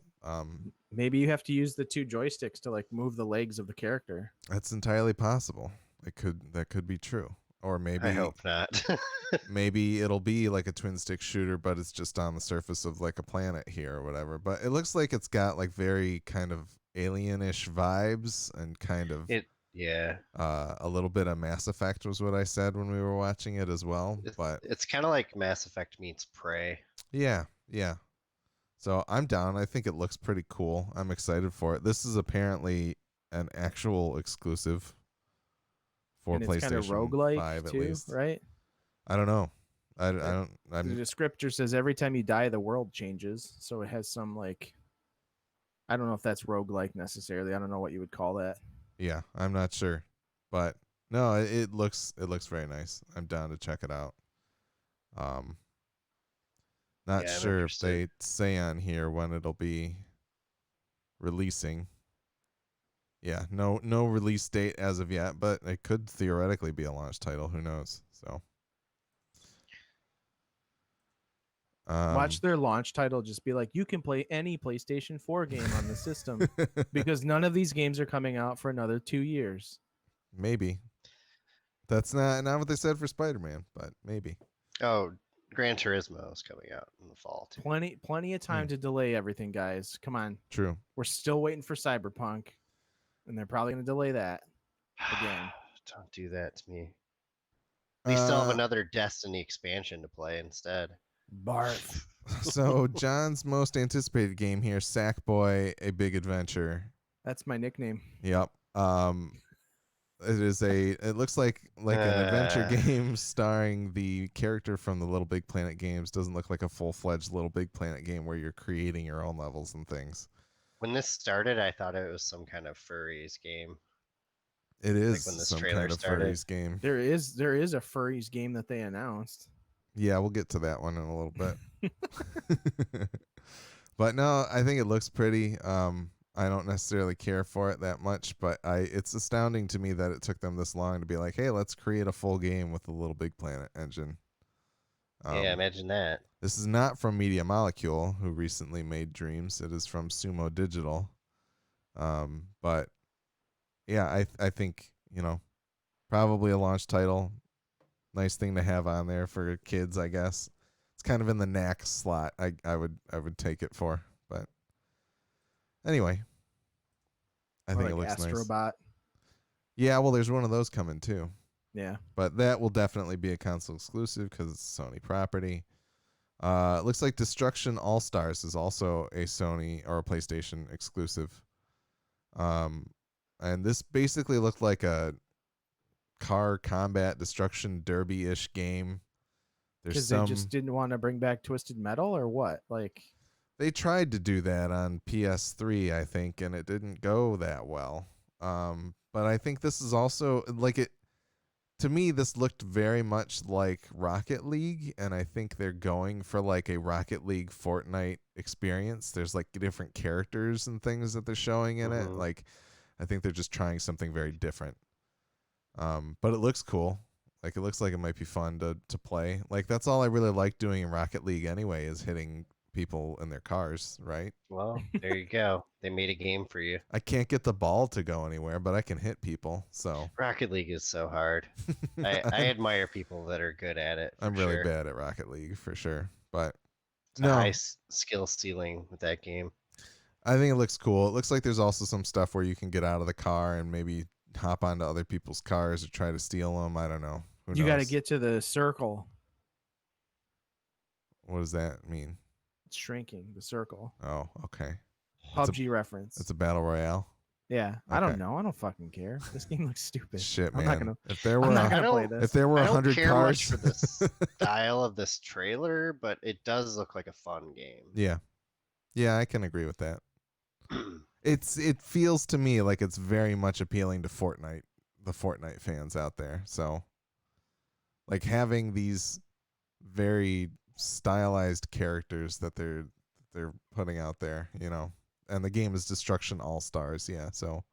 Maybe you have to use the 2 joysticks to like move the legs of the character. That's entirely possible. That could be true. Or maybe I hope not. maybe it'll be like a twin stick shooter, but it's just on the surface of like a planet here or whatever. But it looks like it's got like very kind of alienish vibes and kind of yeah. A little bit of Mass Effect was what I said when we were watching it as well. But It's kind of like Mass Effect meets Prey. yeah. So I'm down. I think it looks pretty cool. I'm excited for it. This is apparently an actual exclusive for And it's kind of PlayStation roguelike 5 at too, least. right? I don't know. I The don't. descriptor says every time you die, the world changes. So it has some like, I don't know if that's roguelike necessarily. I don't know what you would call that. Yeah, I'm not sure, but no, it looks very nice. I'm down to check it out. Not Yeah, I'm sure if they interested. say on here when it'll be releasing. Yeah, no release date as of yet, but it could theoretically be a launch title. Who knows? So, Watch their launch title just be like, you can play any PlayStation 4 game on the system because none of these games are coming out for another 2 years. Maybe that's not what they said for Spider-Man, but maybe. Oh, Gran Turismo is coming out in the fall too. Plenty of time to delay everything, guys. Come on. True. We're still waiting for Cyberpunk, and they're probably going to delay that again. Don't do that to me. They still have Uh, another Destiny expansion to play instead. Barf. So John's most anticipated game here, Sackboy: A Big Adventure. That's my nickname. Yep. It looks like an adventure game starring the character from the Little Big Planet games. Doesn't look like a full-fledged Little Big Planet game where you're creating your own levels and things. When this started, I thought it was some kind of furries game. It is when this some trailer kind of started. furries game. There is a furries game that they announced. Yeah, we'll get to that one in a little bit. But no, I think it looks pretty. I don't necessarily care for it that much, but it's astounding to me that it took them this long to be like, hey, let's create a full game with the Little Big Planet engine. Yeah, imagine that. This is not from Media Molecule, who recently made Dreams. It is from Sumo Digital. But yeah, I think, probably a launch title. Nice thing to have on there for kids, I guess. It's kind of in the knack slot. I would take it for, but anyway, I think it looks Astrobot. nice. Yeah, well, there's one of those coming too. Yeah, but that will definitely be a console exclusive because it's Sony property. It looks like Destruction All Stars is also a Sony or a PlayStation exclusive. And this basically looked like a car combat destruction derby-ish game. There's Because they just didn't want to bring back Twisted Metal or what? Like, they tried to do that on PS3, I think, and it didn't go that well. But I think this is also like it. To me, this looked very much like Rocket League, and I think they're going for like a Rocket League Fortnite experience. There's like different characters and things that they're showing in it. Like, I think they're just trying something very different. But it looks cool. Like, it looks like it might be fun to play. Like, that's all I really like doing in Rocket League anyway, is hitting people in their cars, right? Well, there you go. They made a game for you. I can't get the ball to go anywhere, but I can hit people. So Rocket League is so hard. I admire people that are good at it. I'm really sure. bad at Rocket League for sure, but It's a high skill ceiling with that game. I think it looks cool. It looks like there's also some stuff where you can get out of the car and maybe hop onto other people's cars or try to steal them. I don't know. Who you got to knows? get to the circle. What does that mean? It's shrinking, the circle. Oh, okay. PUBG reference. It's a battle royale. Yeah, I don't know. I don't fucking care. This game looks stupid. Shit, man. I'm not gonna. If there were, I'm not gonna play this. If there were I don't 100 care cars much for the style of this trailer, but it does look like a fun game. Yeah, I can agree with that. It feels to me like it's very much appealing to Fortnite, the Fortnite fans out there. So, like having these very stylized characters that they're putting out there, you know. And the game is Destruction All Stars, yeah. So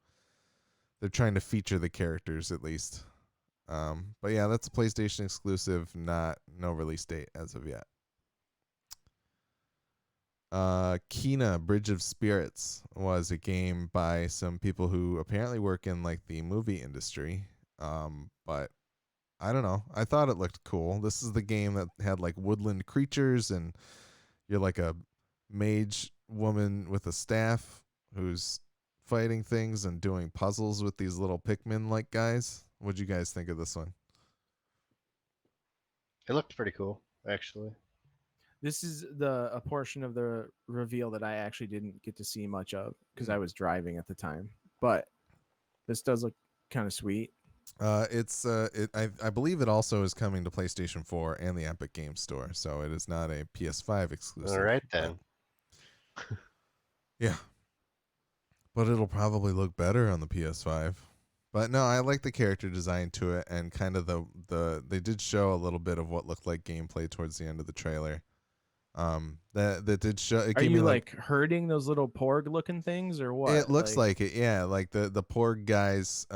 they're trying to feature the characters at least. But yeah, that's a PlayStation exclusive, no release date as of yet. Kena Bridge of Spirits was a game by some people who apparently work in like the movie industry. But I don't know. I thought it looked cool. This is the game that had like woodland creatures, and you're like a mage woman with a staff who's fighting things and doing puzzles with these little Pikmin like guys. What'd you guys think of this one? It looked pretty cool, actually. This is a portion of the reveal that I actually didn't get to see much of because I was driving at the time. But this does look kind of sweet. I believe it also is coming to PlayStation 4 and the Epic Games Store, so it is not a PS5 exclusive. All right then. Yeah. But it'll probably look better on the PS5. But no, I like the character design to it, and kind of they did show a little bit of what looked like gameplay towards the end of the trailer. That did show. It Are gave you me like hurting those little porg looking things or what? It looks like it, yeah. Like the porg guys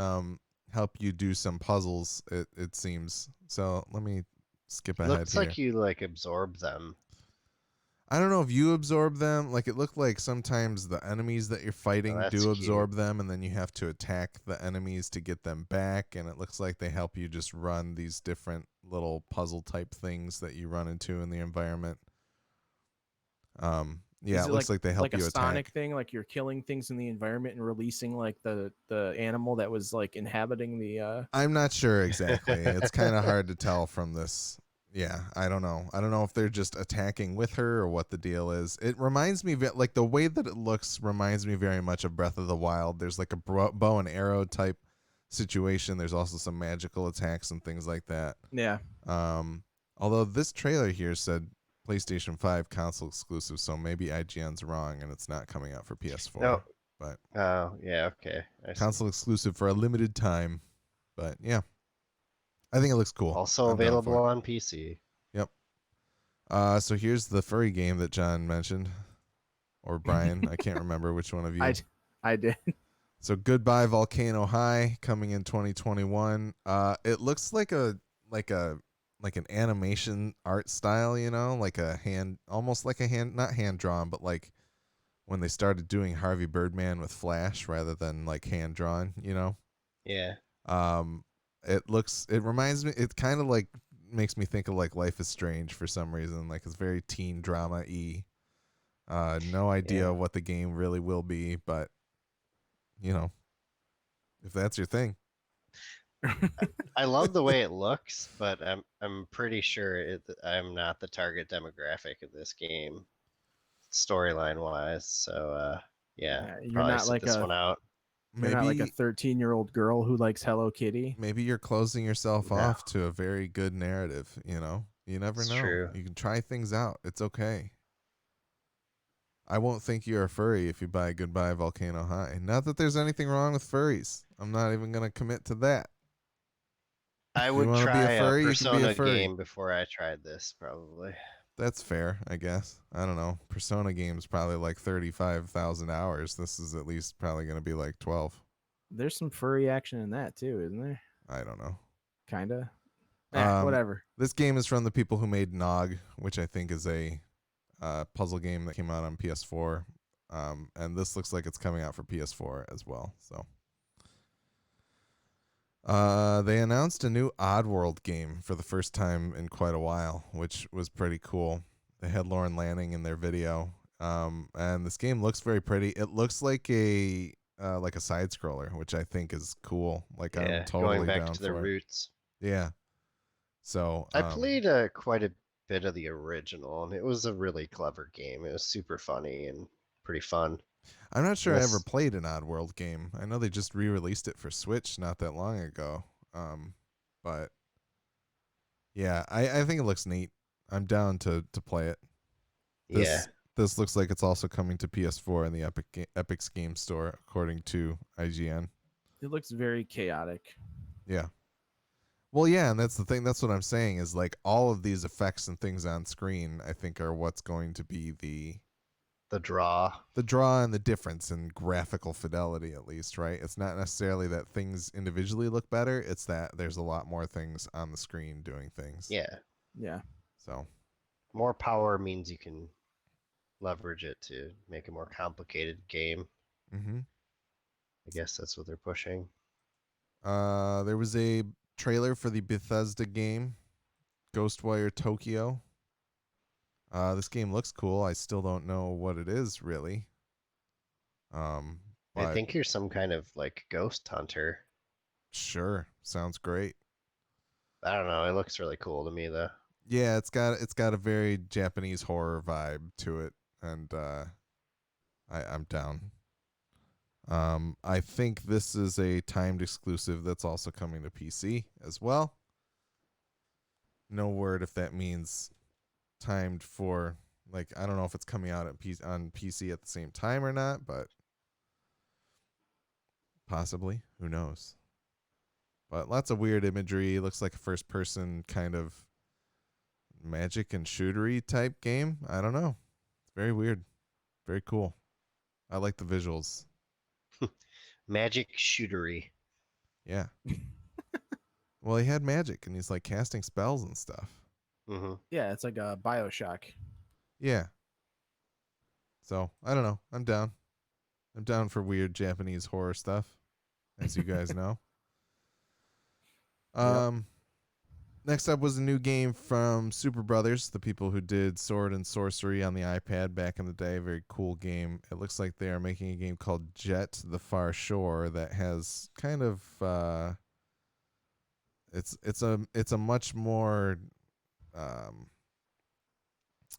help you do some puzzles. It seems. So let me skip ahead. Looks like you like absorb them. I don't know if you absorb them. Like it looked like sometimes the enemies that you're fighting do absorb them, and then you have to attack the enemies to get them back. And it looks like they help you just run these different little puzzle type things that you run into in the environment. Yeah, it looks like they help you attack. Like a Sonic thing, like you're killing things in the environment and releasing like the animal that was like inhabiting the. I'm not sure exactly. It's kind of hard to tell from this. Yeah, I don't know. I don't know if they're just attacking with her or what the deal is. It reminds me, like the way that it looks reminds me very much of Breath of the Wild. There's like a bow and arrow type situation. There's also some magical attacks and things like that. Yeah. Although this trailer here said PlayStation 5 console exclusive, so maybe IGN's wrong and it's not coming out for PS4. No. But oh yeah, okay. Console exclusive for a limited time. But yeah. I think it looks cool. Also available on PC. Yep. So here's the furry game that John mentioned. Or Brian. I can't remember which one of you. I did. So Goodbye Volcano High coming in 2021. It looks like an animation art style, you know, like almost like a hand, not hand drawn, but like when they started doing Harvey Birdman with Flash rather than like hand drawn, you know? Yeah. It reminds me, it kind of like makes me think of like Life is Strange for some reason. Like it's very teen drama-y. No idea what the game really will be, but you know, if that's your thing. I love the way it looks, but I'm pretty sure I'm not the target demographic of this game, storyline wise. So yeah, you're not like this one out. Maybe you're not like a 13-year-old girl who likes Hello Kitty. Maybe you're closing yourself off to a very good narrative, you know? You never It's know. true. You can try things out. It's okay. I won't think you're a furry if you buy Goodbye Volcano High. Not that there's anything wrong with furries. I'm not even going to commit to that. I You would want to be a try a furry, you can be a Persona furry. game before I tried this, probably. That's fair, I guess. I don't know. Persona game's probably like 35,000 hours. This is at least probably going to be like 12. There's some furry action in that too, isn't there? I don't know. Kinda. Um, Whatever. This game is from the people who made Nog, which I think is a puzzle game that came out on PS4. And this looks like it's coming out for PS4 as well. So they announced a new Oddworld game for the first time in quite a while, which was pretty cool. They had Lauren Lanning in their video. And this game looks very pretty. It looks like a side scroller, which I think is cool. Like Yeah, I'm totally going back down to the for it. roots. Yeah. So I played quite a bit of the original, and it was a really clever game. It was super funny and pretty fun. I'm not sure I ever This- played an Oddworld game. I know they just re-released it for Switch not that long ago. But yeah, I think it looks neat. I'm down to play it. Yeah, This looks like it's also coming to PS4 in the Epic's Game Store, according to IGN. It looks very chaotic. Yeah. Well, yeah, and that's the thing. That's what I'm saying is like all of these effects and things on screen, I think, are what's going to be the draw. and the difference in graphical fidelity, at least, right? It's not necessarily that things individually look better. It's that there's a lot more things on the screen doing things. Yeah, Yeah. So more power means you can leverage it to make a more complicated game. mm-hmm. I guess that's what they're pushing. There was a trailer for the Bethesda game, Ghostwire Tokyo. This game looks cool. I still don't know what it is really. I But think you're some kind of like ghost hunter. sure, sounds great. I don't know. It looks really cool to me, though. Yeah, it's got a very Japanese horror vibe to it, and I'm down. I think this is a timed exclusive that's also coming to PC as well. No word if that means timed for like I don't know if it's coming out on PC at the same time or not, but possibly. Who knows? But lots of weird imagery. Looks like a first person kind of magic and shootery type game. I don't know. It's very weird. Very cool. I like the visuals. Magic shootery. Yeah. Well, he had magic and he's like casting spells and stuff. Mm-hmm. Yeah, it's like a BioShock. Yeah. So, I don't know. I'm down. I'm down for weird Japanese horror stuff, as you guys know. Next up was a new game from Super Brothers, the people who did Sword and Sorcery on the iPad back in the day. Very cool game. It looks like they are making a game called Jet: The Far Shore that has kind of it's a much more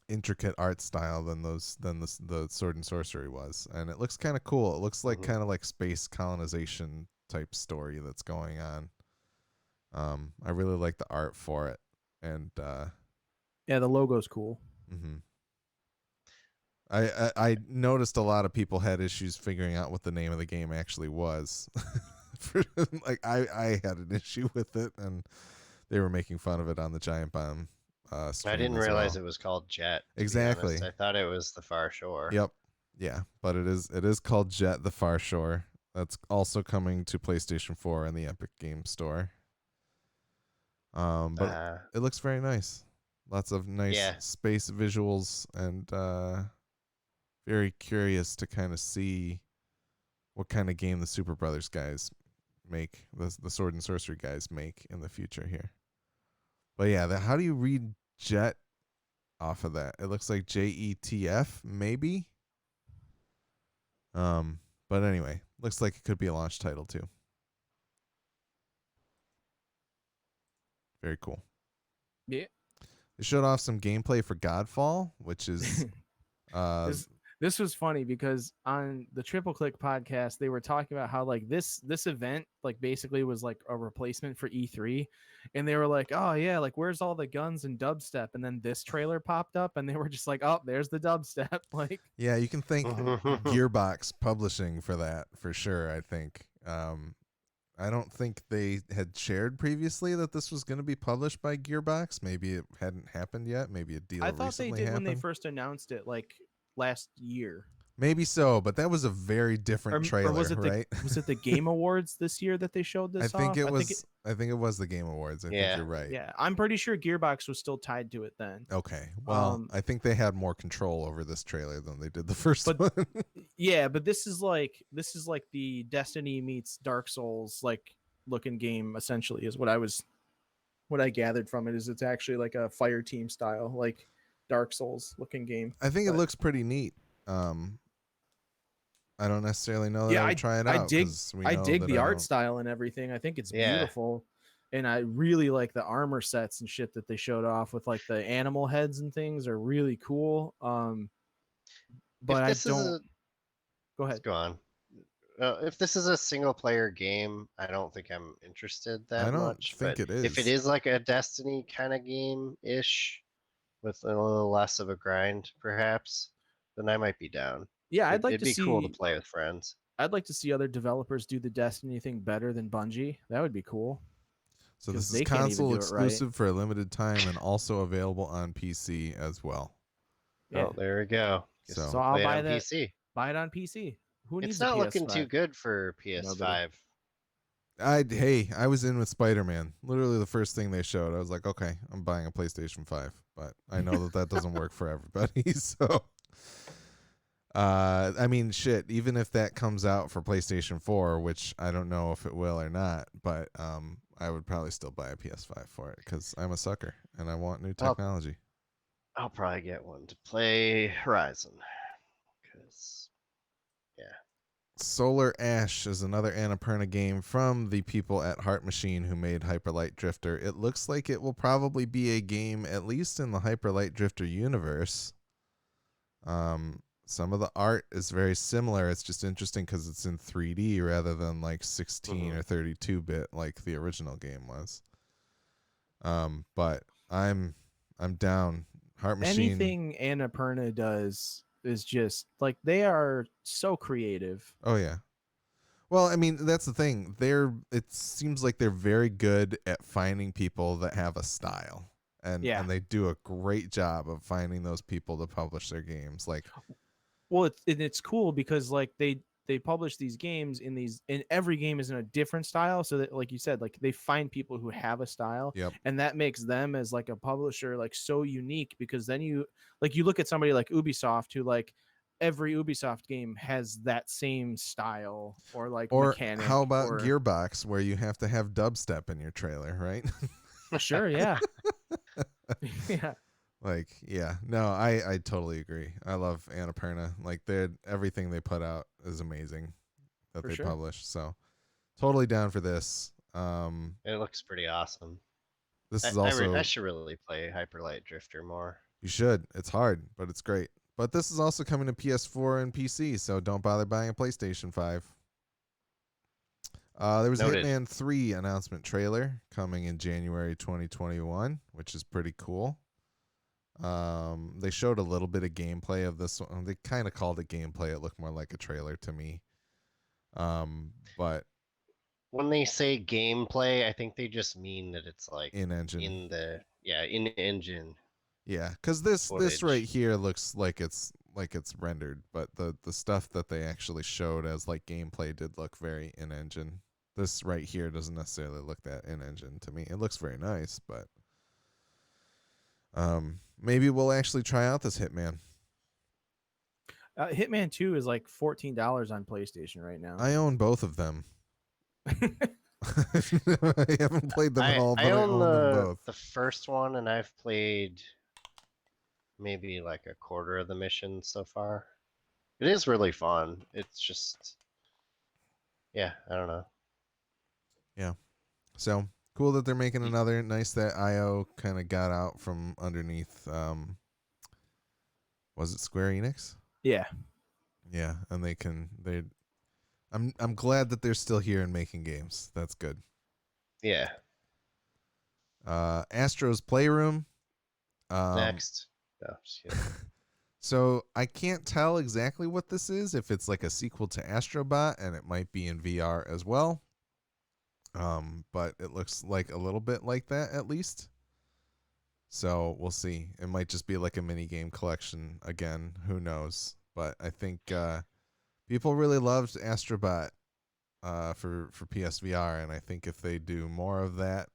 intricate art style than the Sword and Sorcery was, and it looks kind of cool. It looks like kind of like space colonization type story that's going on. I really like the art for it, and Yeah, the logo's cool. mm-hmm. I noticed a lot of people had issues figuring out what the name of the game actually was. Like I had an issue with it, and they were making fun of it on the Giant Bomb stream. I didn't as realize well. it was called Jet. Exactly. I thought it was the Far Shore. Yep. Yeah, but it is called Jet: The Far Shore. That's also coming to PlayStation 4 and the Epic Game Store. But it looks very nice. Lots of nice space visuals, and very curious to kind of see what kind of game the Super Brothers guys make, the Sword and Sorcery guys make in the future here. But yeah, how do you read Jet off of that? It looks like JETF, maybe. But anyway, looks like it could be a launch title too. Very cool. Yeah. They showed off some gameplay for Godfall, which is This This was funny because on the Triple Click podcast, they were talking about how like this event like basically was like a replacement for E3, and they were like, oh yeah, like where's all the guns and dubstep? And then this trailer popped up, and they were just like, oh, there's the dubstep. Like, yeah, you can thank Gearbox Publishing for that for sure. I think. I don't think they had shared previously that this was going to be published by Gearbox. Maybe it hadn't happened yet. Maybe a deal I thought recently they did happened. when they first announced it, like last year. Maybe so, but that was a very different trailer, or was it right? Was it the Game Awards this year that they showed this? I think off? it was. I think it was the Game Awards. I think you're right. Yeah, I'm pretty sure Gearbox was still tied to it then. Okay, well, I think they had more control over this trailer than they did the first one. Yeah, but this is like the Destiny meets Dark Souls like looking game essentially is what I gathered from it. Is it's actually like a fire team style like Dark Souls looking game. I think it looks pretty neat. I don't necessarily know that I would try it out. I dig the art style and everything. I think it's beautiful. And I really like the armor sets and shit that they showed off with like the animal heads and things are really cool. But I don't. Go ahead. Go on. If this is a single player game, I don't think I'm interested that much. I don't think it is. If it is like a Destiny kind of game-ish with a little less of a grind, perhaps, then I might be down. Yeah, it'd be cool to play with friends. I'd like to see other developers do the Destiny thing better than Bungie. That would be cool. So this is console exclusive for a limited time and also available on PC as well. Yeah. Oh, there we go. So I'll buy that. PC. Buy it on PC. Who needs it's not looking too good for PS5. I was in with Spider-Man. Literally the first thing they showed. I was like, okay, I'm buying a PlayStation 5. But I know that doesn't work for everybody. So, I mean, shit, even if that comes out for PlayStation 4, which I don't know if it will or not, but I would probably still buy a PS5 for it because I'm a sucker and I want new technology. I'll probably get one to play Horizon. Because, yeah. Solar Ash is another Annapurna game from the people at Heart Machine who made Hyper Light Drifter. It looks like it will probably be a game, at least in the Hyper Light Drifter universe. Some of the art is very similar. It's just interesting because it's in 3D rather than like 16 or 32-bit like the original game was. But I'm down. Heart Machine. Anything Annapurna does is just like they are so creative. Oh yeah. Well, I mean, that's the thing. It seems like they're very good at finding people that have a style. And they do a great job of finding those people to publish their games. Like, well, it's cool because like they publish these games and every game is in a different style. So that, like you said, like they find people who have a style, and that makes them as like a publisher like so unique because then you look at somebody like Ubisoft who like every Ubisoft game has that same style or mechanic. How about Gearbox where you have to have dubstep in your trailer, right? Sure, yeah. Yeah. Like, yeah, no, I totally agree. I love Annapurna. Like, everything they put out is amazing that they publish. So, totally down for this. It looks pretty awesome. This is also. I should really play Hyper Light Drifter more. You should. It's hard, but it's great. But this is also coming to PS4 and PC, so don't bother buying a PlayStation 5. There was a Hitman 3 announcement trailer coming in January 2021, which is pretty cool. They showed a little bit of gameplay of this one. They kind of called it gameplay. It looked more like a trailer to me. But when they say gameplay, I think they just mean that it's like in engine. In engine. Yeah, because this right here looks like it's rendered, but the stuff that they actually showed as like gameplay did look very in engine. This right here doesn't necessarily look that in engine to me. It looks very nice, but maybe we'll actually try out this Hitman. Hitman 2 is like $14 on PlayStation right now. I own both of them. I haven't played them all, but I own them both. The first one, and I've played maybe like a quarter of the mission so far. It is really fun. It's just, I don't know. Yeah. So cool that they're making another. Nice that IO kind of got out from underneath. Was it Square Enix? Yeah. Yeah, and I'm glad that they're still here and making games. That's good. Yeah. Astro's Playroom. Next. No, just kidding. So I can't tell exactly what this is. If it's like a sequel to Astrobot, and it might be in VR as well. But it looks like a little bit like that at least. So we'll see. It might just be like a mini game collection again. Who knows? But I think people really loved Astrobot for PSVR, and I think if they do more of that,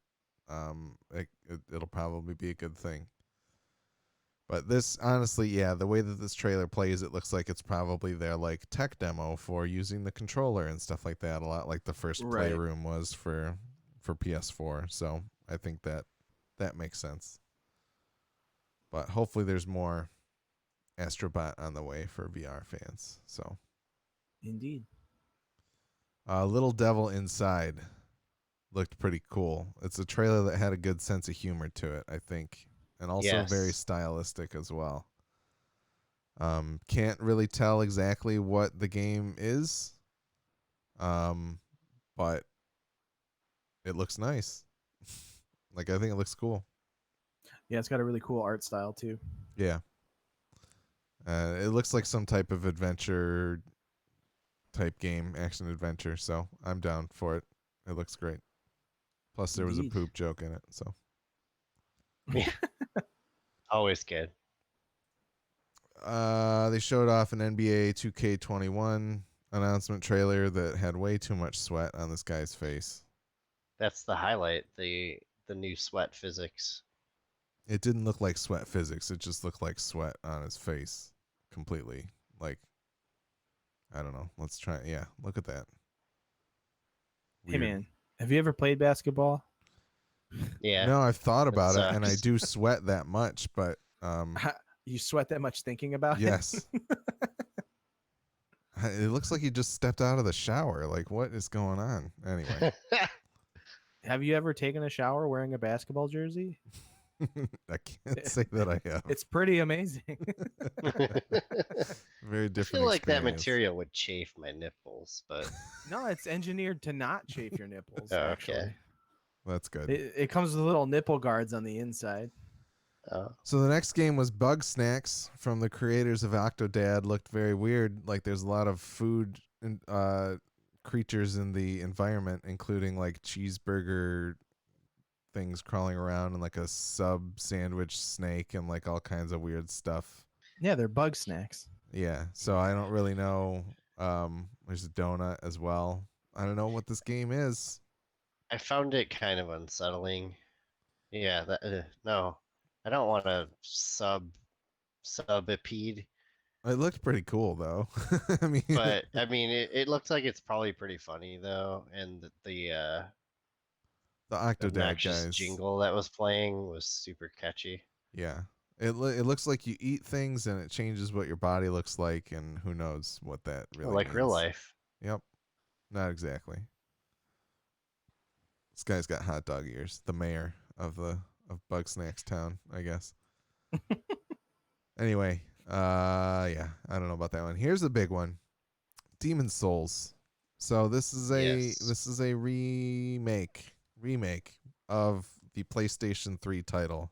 it'll probably be a good thing. But this, honestly, yeah, the way that this trailer plays, it looks like it's probably their like tech demo for using the controller and stuff like that. A lot like the first Right. Playroom was for PS4. So I think that makes sense. But hopefully, there's more Astrobot on the way for VR fans. So, Indeed. Little Devil Inside looked pretty cool. It's a trailer that had a good sense of humor to it, I think, and also very Yes. stylistic as well. Can't really tell exactly what the game is, but it looks nice. Like, I think it looks cool. Yeah, it's got a really cool art style too. Yeah. It looks like some type of adventure type game, action adventure. So I'm down for it. It looks great. Plus, there was a Indeed. poop joke in it. So Yeah. Always good. they showed off an NBA 2K21 announcement trailer that had way too much sweat on this guy's face. That's the highlight. The new sweat physics. It didn't look like sweat physics. It just looked like sweat on his face completely. Like, I don't know. Let's try. Yeah, look at that. Hey Weird. man, have you ever played basketball? Yeah. No, I've thought about it, and I sucks. do sweat that much, but You sweat that much thinking about yes. it? It looks like he just stepped out of the shower. Like, what is going on? Anyway, Have you ever taken a shower wearing a basketball jersey? I can't say that I have. It's pretty amazing. Very I different feel like that experience. material would chafe my nipples, but No, it's engineered to not chafe your nipples. Oh, okay. Actually, That's good. it comes with little nipple guards on the inside. So the next game was Bug Snacks from the creators of Octodad. Looked very weird. Like there's a lot of food and creatures in the environment, including like cheeseburger things crawling around and like a sub sandwich snake and like all kinds of weird stuff. Yeah, they're bug snacks. Yeah. So I don't really know. There's a donut as well. I don't know what this game is. I found it kind of unsettling. Yeah, no, I don't want a subipede, It looked pretty cool though. I mean, but I mean, it looks like it's probably pretty funny though, and the Octodad obnoxious guys. jingle that was playing was super catchy. Yeah. It looks like you eat things and it changes what your body looks like, and who knows what that really Like means. real life. Yep. Not exactly. This guy's got hot dog ears. The mayor of Bug Snacks Town, I guess. Anyway, yeah, I don't know about that one. Here's the big one. Demon Souls. So this is a remake of the PlayStation 3 title,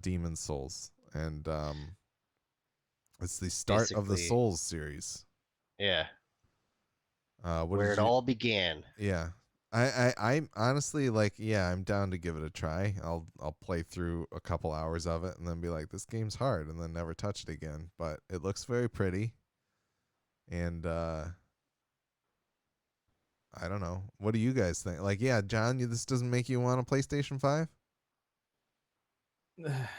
Demon Souls, and it's the start of the Basically, Souls series. Yeah. Where it all began. Yeah. I'm honestly like, yeah, I'm down to give it a try. I'll play through a couple hours of it and then be like, this game's hard, and then never touch it again. But it looks very pretty. And I don't know. What do you guys think? Like, yeah, John, this doesn't make you want a PlayStation 5?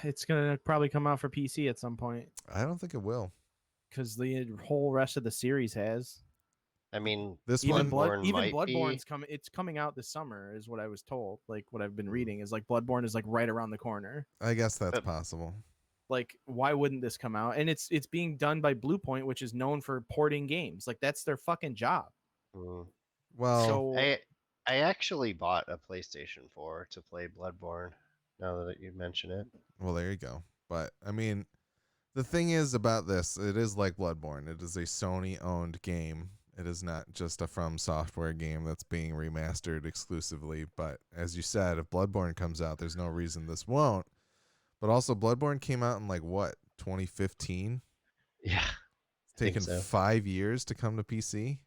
It's gonna probably come out for PC at some point I don't think it will. because the whole rest of the series has. I mean, This Even one, Bloodborne's coming. It's coming out this summer, is what I was told. Like what I've been reading is like Bloodborne is like right around the corner. I guess that's But- possible. Like, why wouldn't this come out? And it's being done by Bluepoint, which is known for porting games. Like that's their fucking job. mm, Well, So I actually bought a PlayStation 4 to play Bloodborne. Now that you mention it. well, there you go. But I mean, The thing is about this, it is like Bloodborne. It is a Sony-owned game. It is not just a From Software game that's being remastered exclusively. But as you said, if Bloodborne comes out, there's no reason this won't. But also, Bloodborne came out in like what, 2015? Yeah, It's taken so. 5 years to come to PC.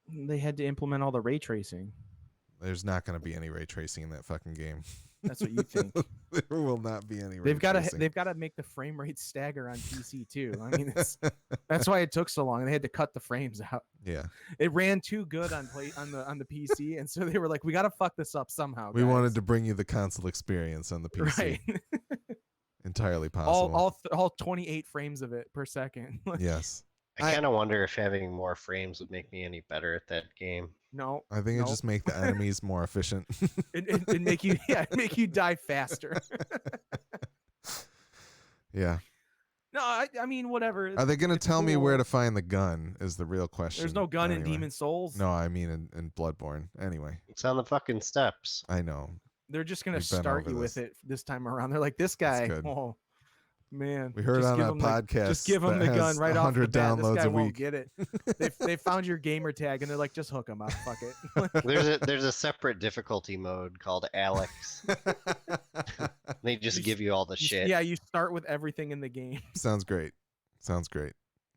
They had to implement all the ray tracing. There's not going to be any ray tracing in that fucking game. That's what you think. There will not be any. They've got to make the frame rate stagger on PC too. I mean, that's why it took so long. They had to cut the frames out. Yeah, it ran too good on the PC, and so they were like, "We got to fuck this up somehow." We guys. wanted to bring you the console experience on the PC. Right. Entirely possible. All 28 frames of it per second. Yes. I kind of wonder if having more frames would make me any better at that game. No, I think it just make the enemies more efficient. it make you die faster. Yeah. No, I mean whatever. Are they going to tell me where to find the gun? Is the real question. There's no gun in Demon Souls. No, I mean in Bloodborne. Anyway, it's on the fucking steps. I know. They're just going to start you with it this time around. They're like, this guy. Oh man, we heard on a podcast. Just give him the gun right off the bat. This guy won't get it. They found your gamer tag and they're like, just hook him up. Fuck it. There's a separate difficulty mode called Alex. They just give you all the shit. Yeah, you start with everything in the game. Sounds great.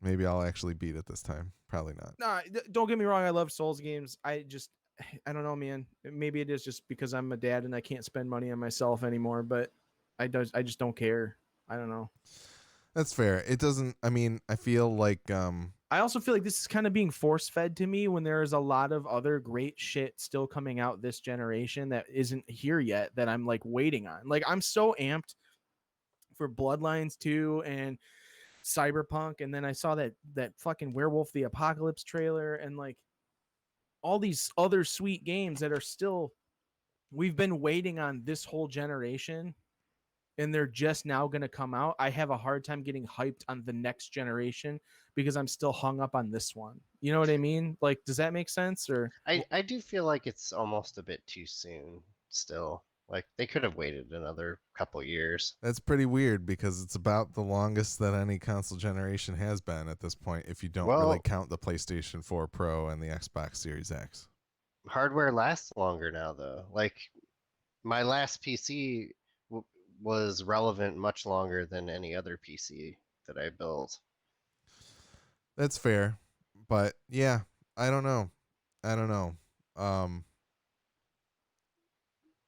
Maybe I'll actually beat it this time. Probably not. Nah, don't get me wrong. I love Souls games. I don't know, man. Maybe it is just because I'm a dad and I can't spend money on myself anymore. But I just don't care. I don't know. That's fair. It doesn't. I mean, I feel like. I also feel like this is kind of being force fed to me when there is a lot of other great shit still coming out this generation that isn't here yet that I'm like waiting on. Like I'm so amped for Bloodlines 2 and Cyberpunk, and then I saw that fucking Werewolf the Apocalypse trailer and like all these other sweet games that are still we've been waiting on this whole generation. And they're just now going to come out. I have a hard time getting hyped on the next generation because I'm still hung up on this one. You know what I mean? Like, does that make sense? Or I do feel like it's almost a bit too soon still. Like, they could have waited another couple years. That's pretty weird because it's about the longest that any console generation has been at this point, if you don't really count the PlayStation 4 Pro and the Xbox Series X. Hardware lasts longer now, though. Like, my last PC was relevant much longer than any other PC that I built. That's fair, but yeah, I don't know.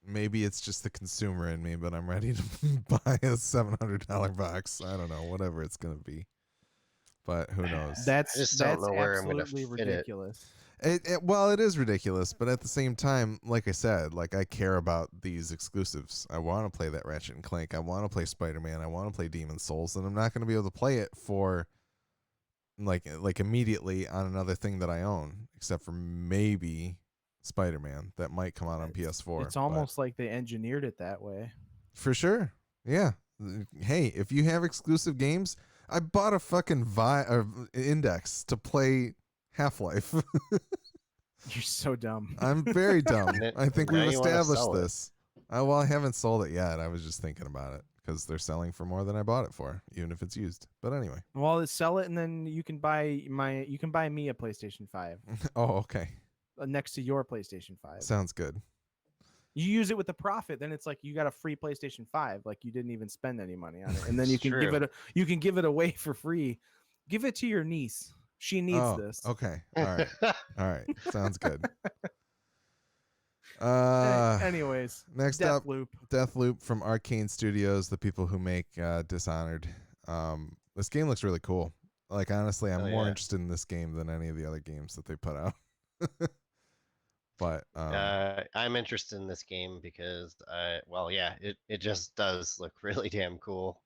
Maybe it's just the consumer in me, but I'm ready to buy a $700 box. I don't know, whatever it's gonna be, but who knows? That's absolutely ridiculous. Well, it is ridiculous, but at the same time, like I said, like I care about these exclusives. I want to play that Ratchet and Clank. I want to play Spider-Man. I want to play Demon Souls, and I'm not going to be able to play it for like immediately on another thing that I own, except for maybe Spider-Man that might come out on PS4. It's almost like they engineered it that way. For sure. Yeah. Hey, if you have exclusive games, I bought a fucking Index to play Half-Life. You're so dumb. I'm very dumb. I think we've established this. Well, I haven't sold it yet. I was just thinking about it because they're selling for more than I bought it for, even if it's used. But anyway. Well, sell it and then you can buy me a PlayStation 5. Oh, okay. Next to your PlayStation 5. Sounds good. You use it with the profit, then it's like you got a free PlayStation 5, like you didn't even spend any money on it, and then you can give it away for free. Give it to your niece. She needs this. Okay. All right. Sounds good. Anyways, next up, Deathloop from Arcane Studios, the people who make Dishonored. This game looks really cool. Like honestly, I'm more interested in this game than any of the other games that they put out. But I'm interested in this game because it just does look really damn cool.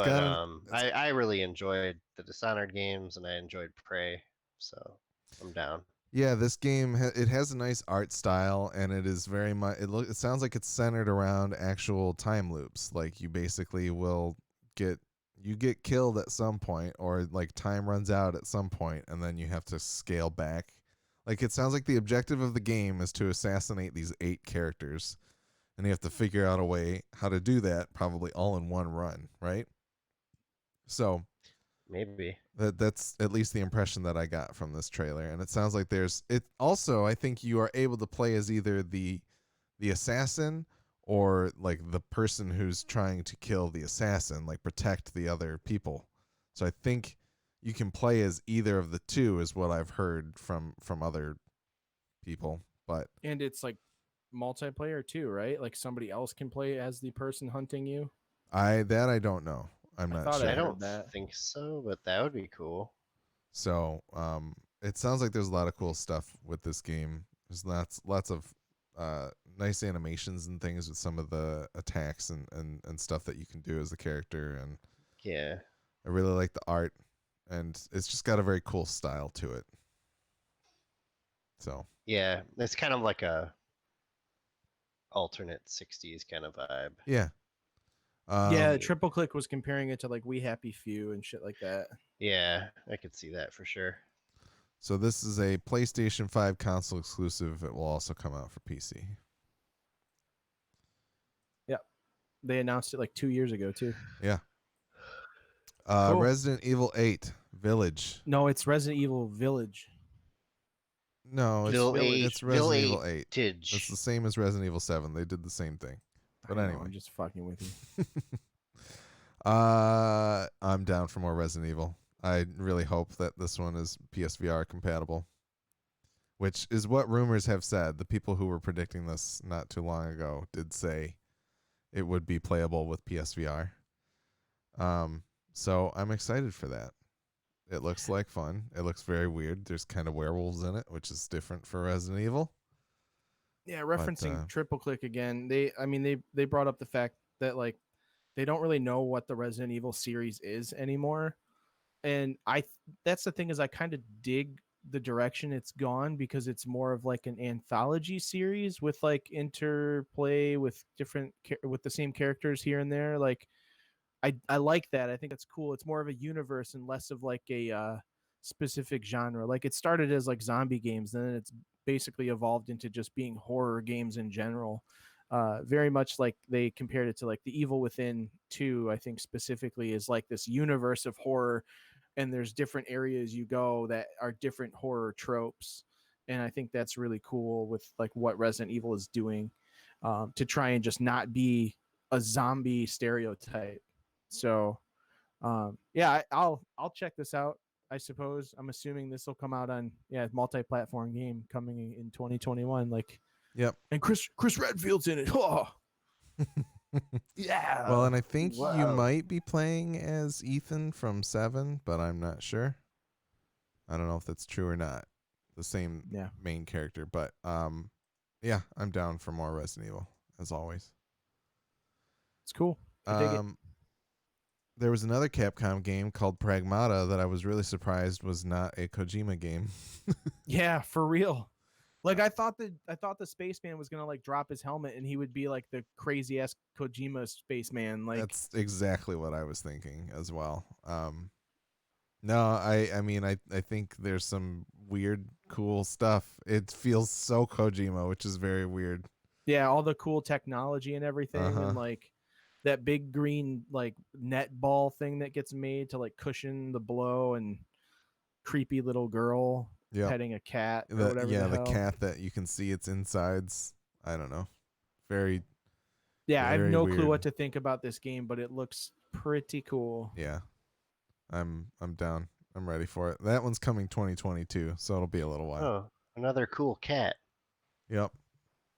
I really enjoyed the Dishonored games and I enjoyed Prey, so I'm down. Yeah, this game it has a nice art style and it is very much it sounds like it's centered around actual time loops. Like you basically will get killed at some point, or like time runs out at some point and then you have to scale back. Like it sounds like the objective of the game is to assassinate these 8 characters, and you have to figure out a way how to do that, probably all in one run, right? So Maybe. that's at least the impression that I got from this trailer. And it sounds like there's it also, I think you are able to play as either the assassin or like the person who's trying to kill the assassin, like protect the other people. So I think you can play as either of the two is what I've heard from other people. But And it's like multiplayer too, right? Like somebody else can play as the person hunting you. I don't know. I'm I not thought sure. I I heard don't that. think so, but that would be cool. So it sounds like there's a lot of cool stuff with this game. There's lots of nice animations and things with some of the attacks and stuff that you can do as a character. And Yeah. I really like the art, and it's just got a very cool style to it. So Yeah. It's kind of like a alternate 60s kind of vibe. yeah. Yeah, Triple Click was comparing it to like We Happy Few and shit like that. Yeah, I could see that for sure. So this is a PlayStation 5 console exclusive. It will also come out for PC. Yep. They announced it like 2 years ago too. Yeah. Cool. Resident Evil 8 Village. No, it's Resident Evil Village. No, it's Village. it's Resident Evil 8. Village. It's the same as Resident Evil 7. They did the same thing. But I know, anyway. I'm just fucking with you. I'm down for more Resident Evil. I really hope that this one is PSVR compatible, which is what rumors have said. The people who were predicting this not too long ago did say it would be playable with PSVR. So I'm excited for that. It looks like fun. It looks very weird. There's kind of werewolves in it, which is different for Resident Evil. Yeah, referencing Triple Click again. They brought up the fact that like they don't really know what the Resident Evil series is anymore. And that's the thing is I kind of dig the direction it's gone because it's more of like an anthology series with like interplay with with the same characters here and there. Like I like that. I think that's cool. It's more of a universe and less of like a specific genre. Like it started as like zombie games, then it's basically evolved into just being horror games in general. Very much like they compared it to like the Evil Within 2, I think specifically is like this universe of horror, and there's different areas you go that are different horror tropes. And I think that's really cool with like what Resident Evil is doing, to try and just not be a zombie stereotype. So yeah, I'll check this out. I suppose I'm assuming this will come out on multi-platform game coming in 2021. Like, yep. And Chris Redfield's in it. Oh, yeah. Well, and I think you Wow. might be playing as Ethan from 7, but I'm not sure. I don't know if that's true or not. The same main character, but yeah, I'm down for more Resident Evil as always. It's cool. I dig it. There was another Capcom game called Pragmata that I was really surprised was not a Kojima game. Yeah, for real. Like I thought the spaceman was gonna like drop his helmet and he would be like the crazy ass Kojima spaceman. Like that's exactly what I was thinking as well. No, I mean I think there's some weird cool stuff. It feels so Kojima, which is very weird. Yeah, all the cool technology and everything, and like that big green like net ball thing that gets made to like cushion the blow, and creepy little girl petting a cat or whatever. The cat that you can see its insides. I don't know. Very I have no weird. clue what to think about this game, but it looks pretty cool. Yeah. I'm down. I'm ready for it. That one's coming 2022, so it'll be a little while. Oh, another cool cat. Yep.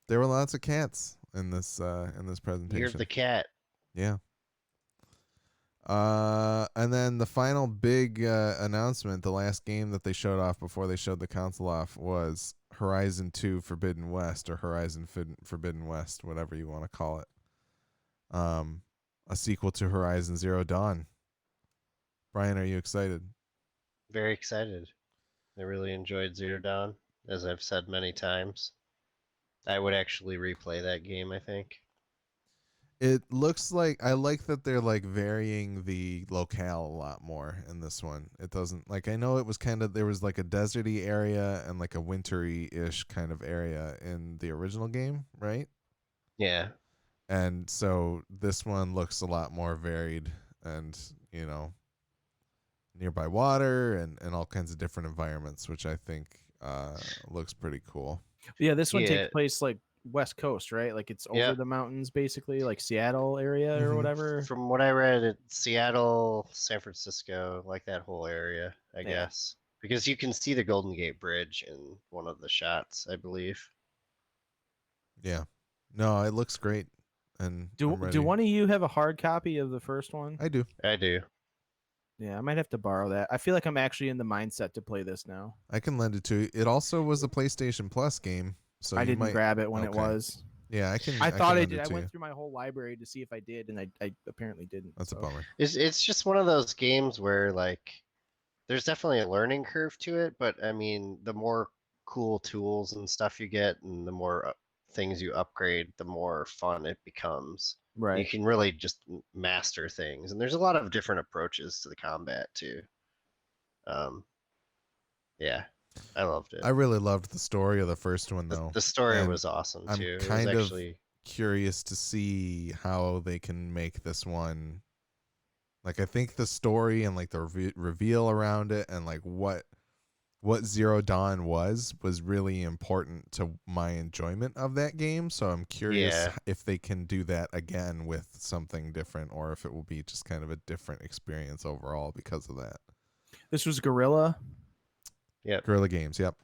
There were lots of cats in this presentation. Year of the cat. Yeah. And then the final big announcement, the last game that they showed off before they showed the console off, was Horizon 2 Forbidden West, or Horizon Forbidden West, whatever you want to call it. A sequel to Horizon Zero Dawn. Brian, are you excited? Very excited. I really enjoyed Zero Dawn, as I've said many times. I would actually replay that game, I think. It looks like, I like that they're like varying the locale a lot more in this one. It doesn't, like, I know it was kind of, there was like a deserty area and like a wintry-ish kind of area in the original game, right? Yeah. And so this one looks a lot more varied and, you know, nearby water and all kinds of different environments, which I think looks pretty cool. Yeah, this one takes Yeah. place like West Coast, right? Like it's over Yeah. the mountains, basically, like Seattle area or Mhm. whatever. From what I read, it's Seattle, San Francisco, like that whole area, I Yeah. guess. Because you can see the Golden Gate Bridge in one of the shots, I believe. Yeah. No, it looks great, and Do I'm ready. do one of you have a hard copy of the first one? I do. I do. Yeah, I might have to borrow that. I feel like I'm actually in the mindset to play this now. I can lend it to you. It also was a PlayStation Plus game, so I you didn't might grab it when it okay. was. Yeah, I can. I thought can I lend did. it I to went you. through my whole library to see if I did, and I apparently didn't. That's a so. bummer. It's just one of those games where like there's definitely a learning curve to it, but I mean, the more cool tools and stuff you get, and the more things you upgrade, the more fun it becomes. You Right. can really just master things, and there's a lot of different approaches to the combat too. Yeah, I loved it. I really loved the story of the first one, though. The story and was awesome I'm too. It was kind of actually curious to see how they can make this one. Like, I think the story and like the reveal around it and like what Zero Dawn was really important to my enjoyment of that game. So I'm curious Yeah. if they can do that again with something different, or if it will be just kind of a different experience overall because of that. This was Gorilla. Yep. Guerrilla Games. Yep.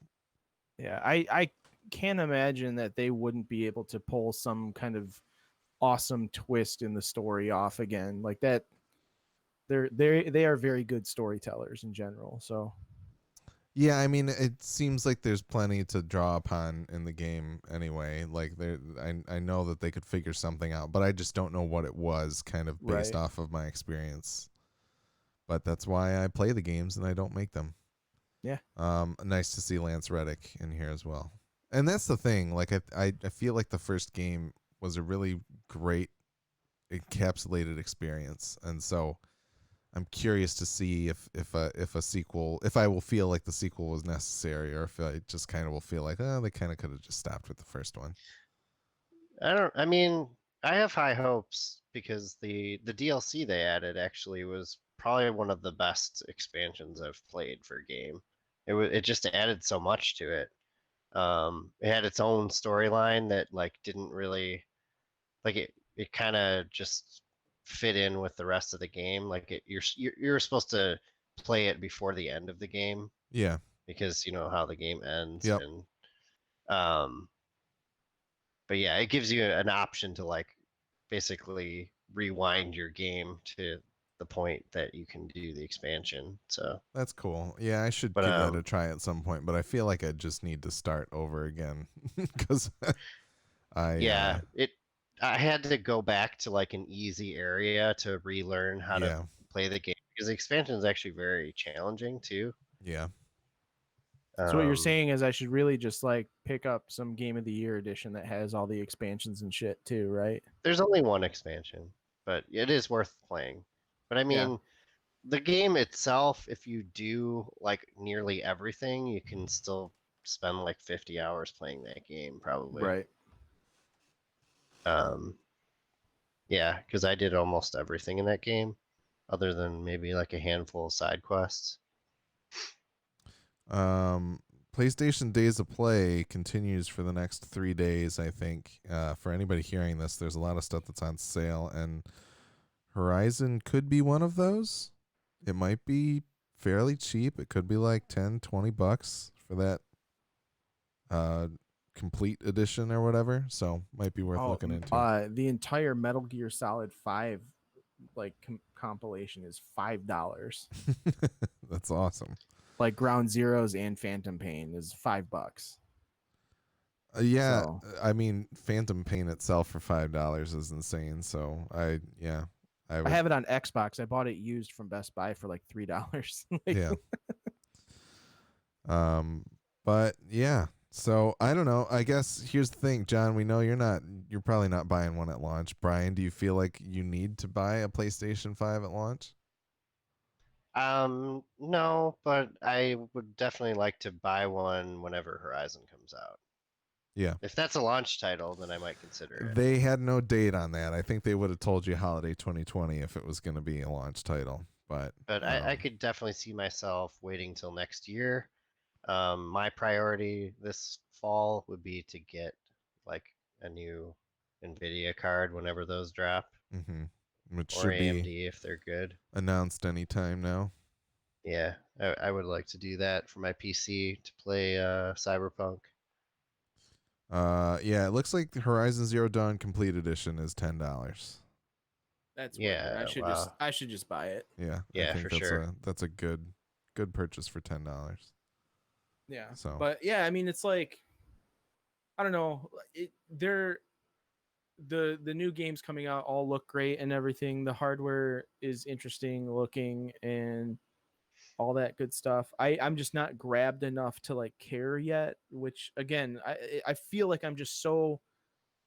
Yeah, I can't imagine that they wouldn't be able to pull some kind of awesome twist in the story off again like that. They are very good storytellers in general. So Yeah, I mean, it seems like there's plenty to draw upon in the game anyway. Like, I know that they could figure something out, but I just don't know what it was, kind of based Right. off of my experience. But that's why I play the games and I don't make them. Yeah. Nice to see Lance Reddick in here as well. And that's the thing. Like, I feel like the first game was a really great encapsulated experience, and so I'm curious to see if a sequel, if I will feel like the sequel was necessary, or if I just kind of will feel like, oh, they kind of could have just stopped with the first one. I mean, I have high hopes because the DLC they added actually was probably one of the best expansions I've played for a game. It just added so much to it. It had its own storyline that like didn't really like it kind of just fit in with the rest of the game. Like you're supposed to play it before the end of the game Yeah. because you know how the game ends. Yep. And but yeah, it gives you an option to like basically rewind your game to the point that you can do the expansion. So That's cool. Yeah, I should but give that a try at some point, but I feel like I just need to start over again because yeah, I had to go back to like an easy area to relearn how yeah. to play the game because the expansion is actually very challenging too. Yeah. So what you're saying is I should really just like pick up some Game of the Year edition that has all the expansions and shit too, right? There's only one expansion, but it is worth playing. But I mean, the game itself, if you do like nearly everything, you can still spend like 50 hours playing that game probably. Right. Yeah, because I did almost everything in that game, other than maybe like a handful of side quests. PlayStation Days of Play continues for the next 3 days, I think. For anybody hearing this, there's a lot of stuff that's on sale, and Horizon could be one of those. It might be fairly cheap. It could be like $10-$20 for that complete edition or whatever. So might be worth looking into. The entire Metal Gear Solid 5 like compilation is $5. That's awesome. Like Ground Zeroes and Phantom Pain is $5. Yeah, So. I mean, Phantom Pain itself for $5 is insane. So I have it on Xbox. I bought it used from Best Buy for like $3. Yeah. But yeah. So I don't know. I guess here's the thing, John. We know you're probably not buying one at launch. Brian, do you feel like you need to buy a PlayStation 5 at launch? No, but I would definitely like to buy one whenever Horizon comes out. Yeah. If that's a launch title, then I might consider it. They had no date on that. I think they would have told you holiday 2020 if it was going to be a launch title. But I could definitely see myself waiting till next year. My priority this fall would be to get like a new NVIDIA card whenever those drop, which or should be AMD if they're good. announced anytime now. Yeah, I would like to do that for my PC to play Cyberpunk. Yeah, it looks like Horizon Zero Dawn Complete Edition is $10. That's weird. Yeah, wow. I should just buy it. Yeah, I Yeah, think for sure. that's a good purchase for $10. Yeah. So, but yeah, I mean, it's like, I don't know. The new games coming out all look great and everything. The hardware is interesting looking and all that good stuff. I'm just not grabbed enough to like care yet, which again, I feel like I'm still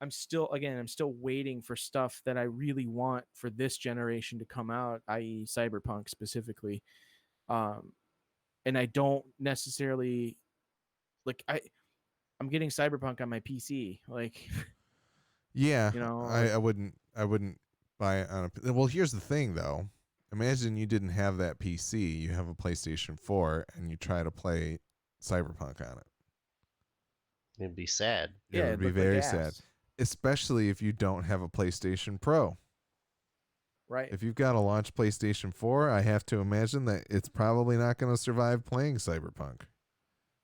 waiting for stuff that I really want for this generation to come out, i.e. Cyberpunk specifically. And I don't necessarily like I'm getting Cyberpunk on my PC. Like, yeah, like, I wouldn't buy it on a. Well, here's the thing though. Imagine you didn't have that PC. You have a PlayStation 4, and you try to play Cyberpunk on it. It'd be sad. It would it'd be look very like sad, ass. especially if you don't have a PlayStation Pro. Right. If you've got a launch PlayStation 4, I have to imagine that it's probably not going to survive playing Cyberpunk.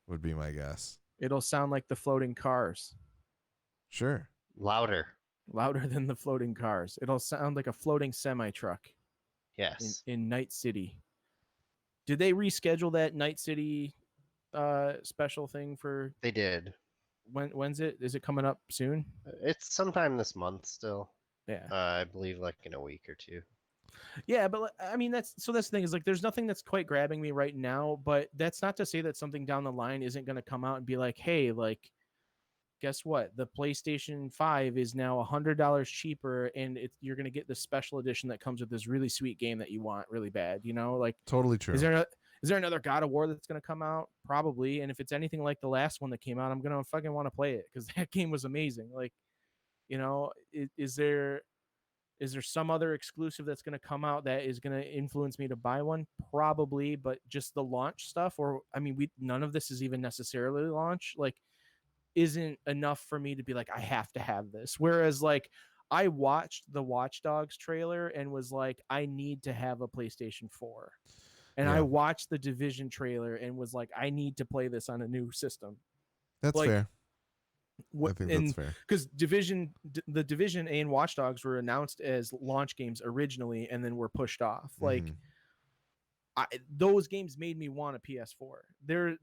Would be my guess. It'll sound like the floating cars. Sure. Louder. Louder than the floating cars. It'll sound like a floating semi truck. Yes. In Night City. Did they reschedule that Night City special thing for? They did. When's it? Is it coming up soon? It's sometime this month still. Yeah. I believe like in a week or two. Yeah, but I mean that's the thing is like there's nothing that's quite grabbing me right now, but that's not to say that something down the line isn't going to come out and be like, hey, like, guess what? The PlayStation 5 is now $100 cheaper, and you're going to get this special edition that comes with this really sweet game that you want really bad. You know, like, totally true. Is there another God of War that's going to come out? Probably. And if it's anything like the last one that came out, I'm going to fucking want to play it because that game was amazing. Like, you know, is there some other exclusive that's going to come out that is going to influence me to buy one? Probably, but just the launch stuff, or I mean, none of this is even necessarily launch. Like, isn't enough for me to be like, I have to have this. Whereas like I watched the Watch Dogs trailer and was like, I need to have a PlayStation 4. And I watched the Division trailer and was like, I need to play this on a new system. That's like, fair. I think that's fair. Because the Division and Watch Dogs were announced as launch games originally and then were pushed off. Like, those games made me want a PS4.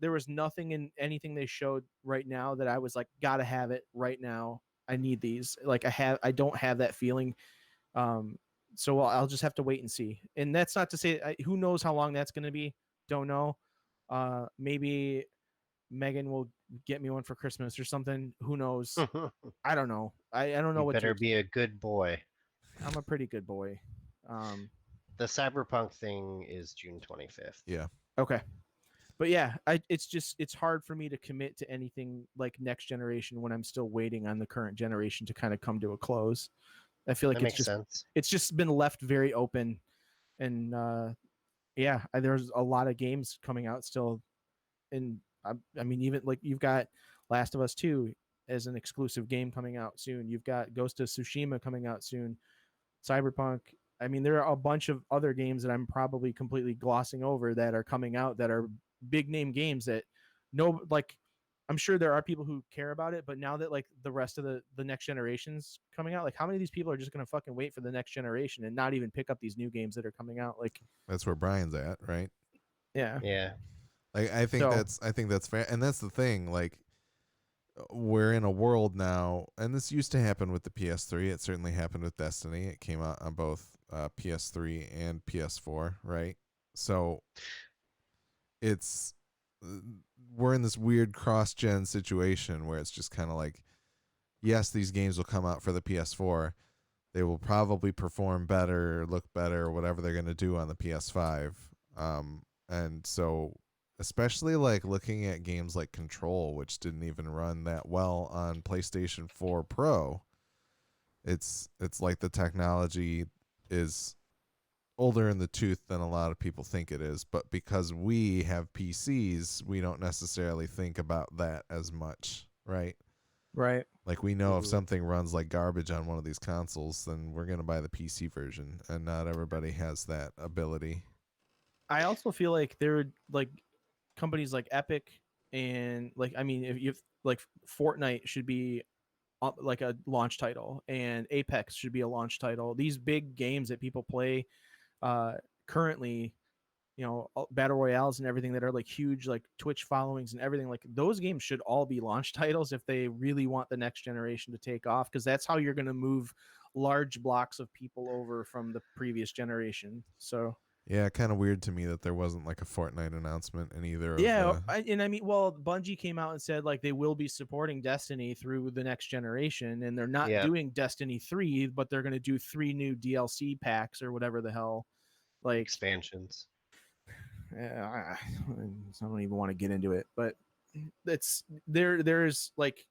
There was nothing in anything they showed right now that I was like, gotta have it right now. I need these. Like I don't have that feeling. So I'll just have to wait and see. And that's not to say who knows how long that's going to be. Don't know. Maybe Megan will get me one for Christmas or something. Who knows? I don't know. I don't know You what. Better be a good boy. I'm a pretty good boy. The Cyberpunk thing is June 25th. Yeah. Okay. But yeah, it's hard for me to commit to anything like next generation when I'm still waiting on the current generation to kind of come to a close. I feel like it's just been left very open, and there's a lot of games coming out still, and I mean even like you've got Last of Us 2 as an exclusive game coming out soon. You've got Ghost of Tsushima coming out soon. Cyberpunk. I mean, there are a bunch of other games that I'm probably completely glossing over that are coming out that are big name games that I'm sure there are people who care about it, but now that like the rest of the next generation's coming out, like how many of these people are just going to fucking wait for the next generation and not even pick up these new games that are coming out? Like, that's where Brian's at, right? Yeah. Like I think that's fair. And that's the thing, like we're in a world now, and this used to happen with the PS3. It certainly happened with Destiny. It came out on both PS3 and PS4, right? So we're in this weird cross-gen situation where it's just kind of like, yes, these games will come out for the PS4. They will probably perform better, look better, or whatever they're going to do on the PS5. And so especially like looking at games like Control, which didn't even run that well on PlayStation 4 Pro. It's like the technology is older in the tooth than a lot of people think it is, but because we have PCs, we don't necessarily think about that as much, right? Right. Like we know if something runs like garbage on one of these consoles, then we're going to buy the PC version, and not everybody has that ability. I also feel like there like companies like Epic and like I mean if you like Fortnite should be like a launch title and Apex should be a launch title. These big games that people play currently, you know, battle royales and everything that are like huge like Twitch followings and everything, like those games should all be launch titles if they really want the next generation to take off, because that's how you're going to move large blocks of people over from the previous generation. So yeah, kind of weird to me that there wasn't like a Fortnite announcement in either of yeah, the... and I mean, well, Bungie came out and said like they will be supporting Destiny through the next generation, and they're not doing Destiny 3, but they're going to do 3 new DLC packs or whatever the hell, like expansions. I don't even want to get into it, but it's there's like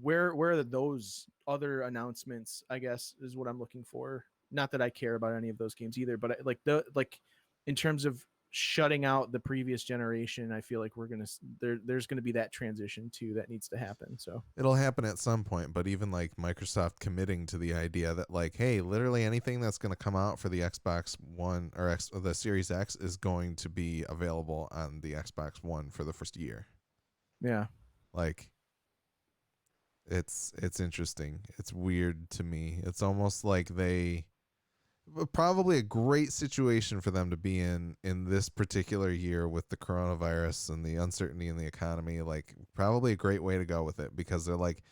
where are those other announcements, I guess, is what I'm looking for. Not that I care about any of those games either, but like in terms of shutting out the previous generation, I feel like we're gonna there's gonna be that transition too that needs to happen. So it'll happen at some point, but even like Microsoft committing to the idea that like, hey, literally anything that's going to come out for the Xbox One or the Series X is going to be available on the Xbox One for the first year. Yeah, like it's interesting. It's weird to me. It's almost like they probably a great situation for them to be in this particular year with the coronavirus and the uncertainty in the economy. Like probably a great way to go with it, because they're like,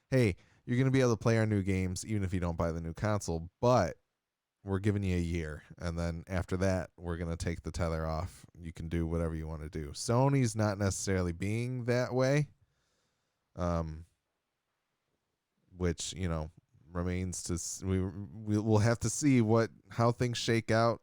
hey, you're going to be able to play our new games even if you don't buy the new console, but we're giving you a year, and then after that we're going to take the tether off. You can do whatever you want to do. Sony's not necessarily being that way, which, you know, remains to we'll have to see how things shake out.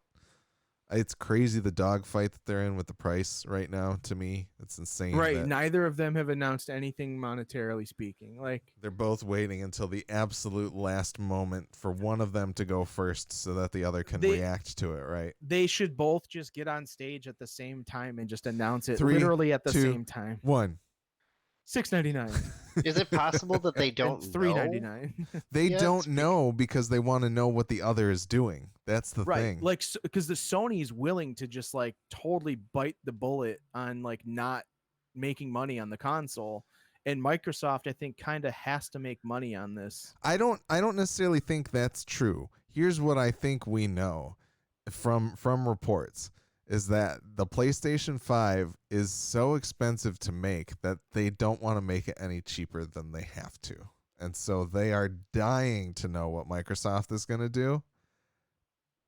It's crazy the dogfight that they're in with the price right now. To me, it's insane. right. Neither of them have announced anything monetarily speaking. Like They're both waiting until the absolute last moment for one of them to go first so that the other can react to it, right? They should both just get on stage at the same time and just announce it 3, literally at the 2, same time. 1. $6.99. Is it possible that they don't $3.99? They don't know because they want to know what the other is doing. That's the thing. Like, because the Sony's willing to just like totally bite the bullet on like not making money on the console, and Microsoft, I think, kind of has to make money on this. I don't necessarily think that's true. Here's what I think we know from reports is that the PlayStation 5 is so expensive to make that they don't want to make it any cheaper than they have to. And so they are dying to know what Microsoft is going to do,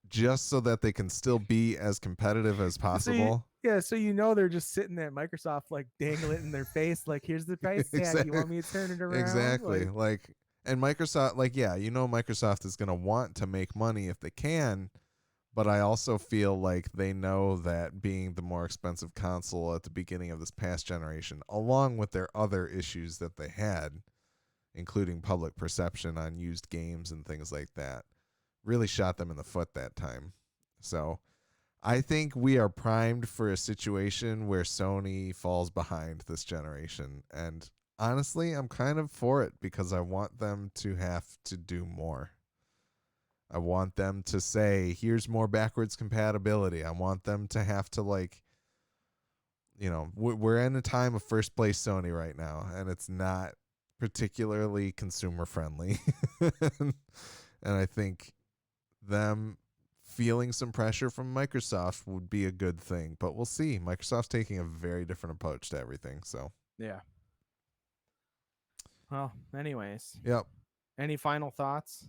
just so that they can still be as competitive as possible. So you know they're just sitting there, Microsoft, like dangling it in their face, like, here's the price tag. Exactly. You want me to turn it around? Exactly. Like, and Microsoft, like, yeah, you know Microsoft is going to want to make money if they can, but I also feel like they know that being the more expensive console at the beginning of this past generation, along with their other issues that they had, including public perception on used games and things like that, really shot them in the foot that time. So I think we are primed for a situation where Sony falls behind this generation. And honestly, I'm kind of for it because I want them to have to do more. I want them to say, here's more backwards compatibility. I want them to have to, like, you know, we're in a time of first place Sony right now, and it's not particularly consumer friendly. And I think them feeling some pressure from Microsoft would be a good thing, but we'll see. Microsoft's taking a very different approach to everything. So, yeah. Well, anyways. Yep. Any final thoughts?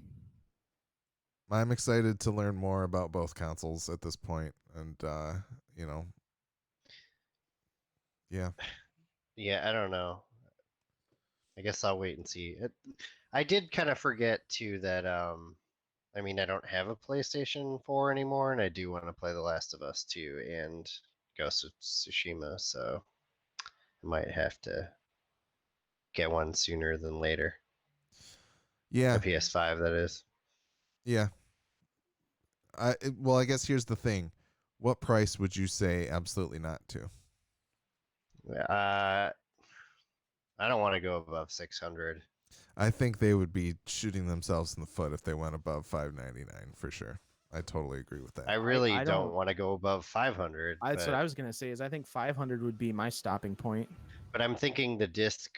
I'm excited to learn more about both consoles at this point, and you know, yeah. Yeah, I don't know. I guess I'll wait and see. I did kind of forget too that I mean, I don't have a PlayStation 4 anymore, and I do want to play The Last of Us 2 and Ghost of Tsushima, so I might have to get one sooner than later. Yeah. A PS5, that is. Yeah. I guess here's the thing. What price would you say absolutely not to? I don't want to go above 600. I think they would be shooting themselves in the foot if they went above $599 for sure. I totally agree with that. I really I don't don't want to go above 500. That's what but, I was gonna say. Is I think 500 would be my stopping point. but I'm thinking the disc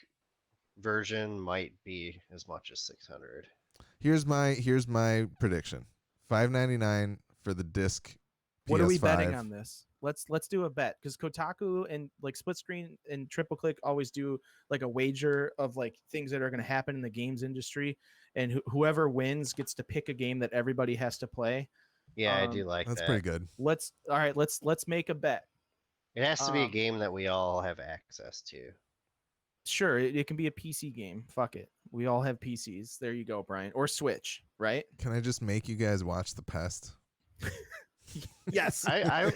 version might be as much as 600. Here's my prediction. $599 for the disc PS5. What are we betting on this? Let's do a bet, because Kotaku and like Split Screen and Triple Click always do like a wager of like things that are going to happen in the games industry, and whoever wins gets to pick a game that everybody has to play. Yeah, I do like That's that. pretty good. Let's make a bet. It has to be a game that we all have access to. Sure, it can be a PC game. Fuck it. We all have PCs. There you go, Brian. Or Switch, right? Can I just make you guys watch The Pest? Yes. Yeah.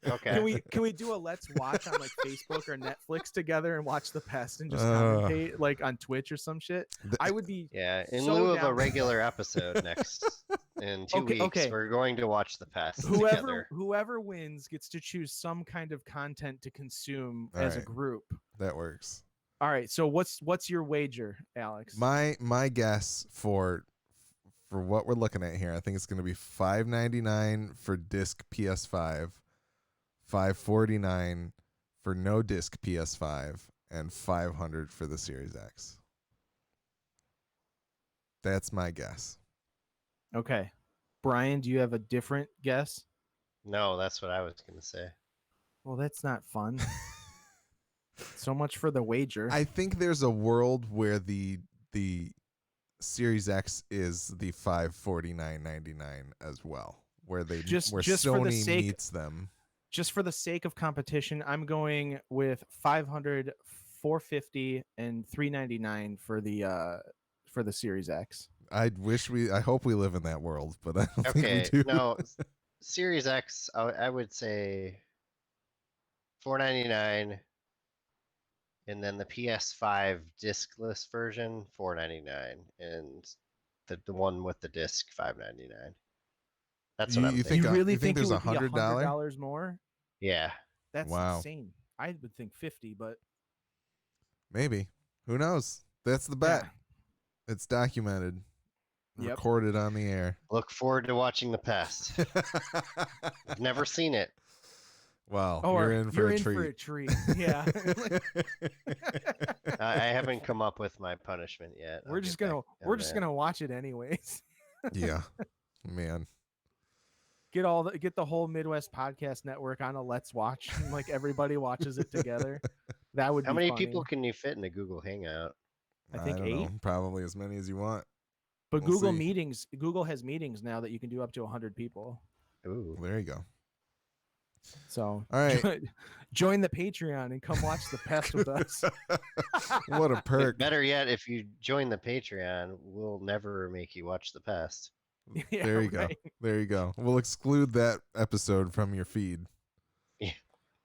Okay. Can we do a let's watch on like Facebook or Netflix together and watch The Pest and just commentate like on Twitch or some shit? I would be in so lieu of a down. regular episode in 2 weeks, we're going to watch The Pest together. Whoever wins gets to choose some kind of content to consume All as a right. group. That works. All right. So what's your wager, Alex? My guess for what we're looking at here, I think it's going to be $599 for disc PS5, $549 for no disc PS5, and $500 for the Series X. That's my guess. Okay. Brian, do you have a different guess? No, that's what I was going to say. Well, that's not fun. So much for the wager. I think there's a world where the Series X is the $549.99 as well, where where just for the Sony sake- meets them. Just for the sake of competition, I'm going with 500, 450, and 399 for the Series X. I hope we live in that world, but I don't think Okay, we do. no, Series X, I would say $499, and then the PS5 discless version $499, and the one with the disc $599. That's what I'm You thinking. think You really you think think there's it would be $100? $100 more? Yeah. That's Wow. insane. I would think 50, but Maybe. Who knows? That's the bet. It's documented, Yep. recorded on the air. Look forward to watching The Pest. I've never seen it. Well, Or you're in for a treat. for a treat. Yeah. I haven't come up with my punishment yet. we're just gonna watch it anyways. Yeah, man. Get the whole Midwest Podcast Network on a Let's Watch, and like everybody watches it together. That would How be many funny. people can you fit in a Google Hangout? I think don't 8. know, probably as many as you want. But We'll Google see. Google has meetings now that you can do up to 100 people. Ooh. There you go. So All right. join the Patreon and come watch The Pest with us. What a perk. Better yet, if you join the Patreon, we'll never make you watch The Pest. Yeah, There you go. right. There you go. We'll exclude that episode from your feed.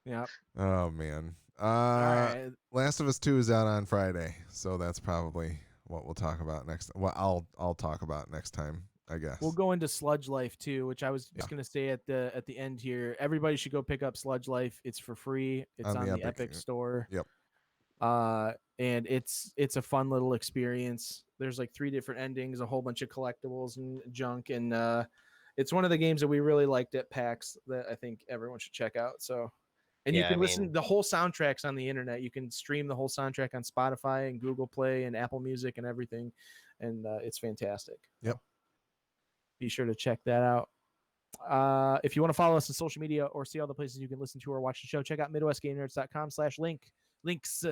Yeah. Oh man. All right. Last of Us 2 is out on Friday, so that's probably what we'll talk about next. Well, I'll talk about next time, I guess. We'll go into Sludge Life too, which I was just gonna say at the end here. Everybody should go pick up Sludge Life. It's for free. It's on the Epic Store. Yep. And it's a fun little experience. There's like 3 different endings, a whole bunch of collectibles and junk, and it's one of the games that we really liked at PAX that I think everyone should check out. So, and you Yeah, can I listen mean- the whole soundtracks on the internet. You can stream the whole soundtrack on Spotify and Google Play and Apple Music and everything, and it's fantastic. Yep. Be sure to check that out. If you want to follow us on social media or see all the places you can listen to or watch the show, check out MidwestGameNerds.com/links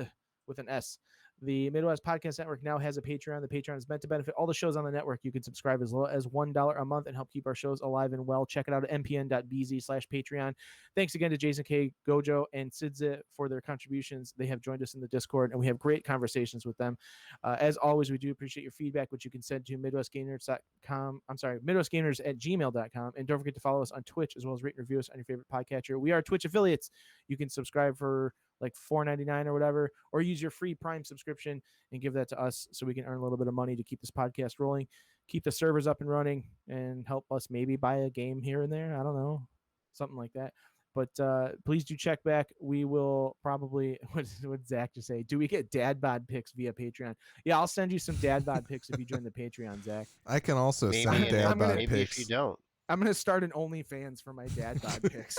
with an S. The Midwest Podcast Network now has a Patreon. The Patreon is meant to benefit all the shows on the network. You can subscribe as low as $1 a month and help keep our shows alive and well. Check it out at mpn.bz/Patreon. Thanks again to Jason K, Gojo, and Sidza for their contributions. They have joined us in the Discord, and we have great conversations with them. As always, we do appreciate your feedback, which you can send to MidwestGameNerds.com. MidwestGameNerds@gmail.com. And don't forget to follow us on Twitch, as well as rate and review us on your favorite podcatcher. We are Twitch affiliates. You can subscribe for like $4.99 or whatever, or use your free Prime subscription and give that to us so we can earn a little bit of money to keep this podcast rolling, keep the servers up and running, and help us maybe buy a game here and there. I don't know, something like that. But please do check back. We will probably, what Zach just say? Do we get dad bod pics via Patreon? Yeah, I'll send you some dad bod pics if you join the Patreon, Zach. I can also Maybe, send and dad then bod maybe pics. if you don't. I'm going to start an OnlyFans for my dad bod pics.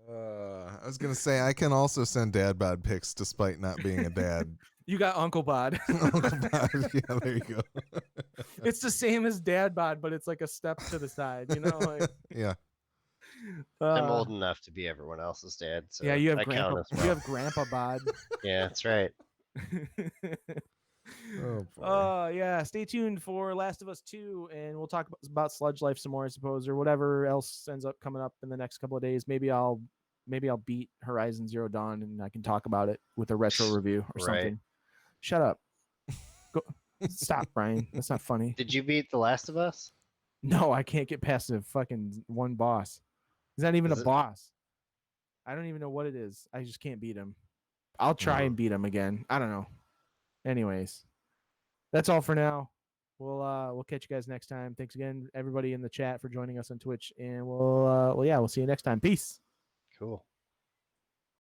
I was gonna say I can also send dad bod pics despite not being a dad. You got Uncle Bod. Uncle bod. Yeah, there you go. It's the same as dad bod, but it's like a step to the side, you know? Like, Yeah. I'm old enough to be everyone else's dad, so yeah, you have I grandpa. count as well. You have grandpa bod. Yeah, that's right. Oh boy. Yeah. Stay tuned for Last of Us 2, and we'll talk about Sludge Life some more, I suppose, or whatever else ends up coming up in the next couple of days. Maybe I'll beat Horizon Zero Dawn, and I can talk about it with a retro review or Right. something. Shut up. Go. Stop, Brian. That's not funny. Did you beat The Last of Us? No, I can't get past the fucking one boss. He's not even Is a it- boss. I don't even know what it is. I just can't beat him. I'll try and beat him again. I don't know. Anyways, that's all for now. We'll catch you guys next time. Thanks again, everybody in the chat, for joining us on Twitch, and we'll see you next time. Peace. Cool.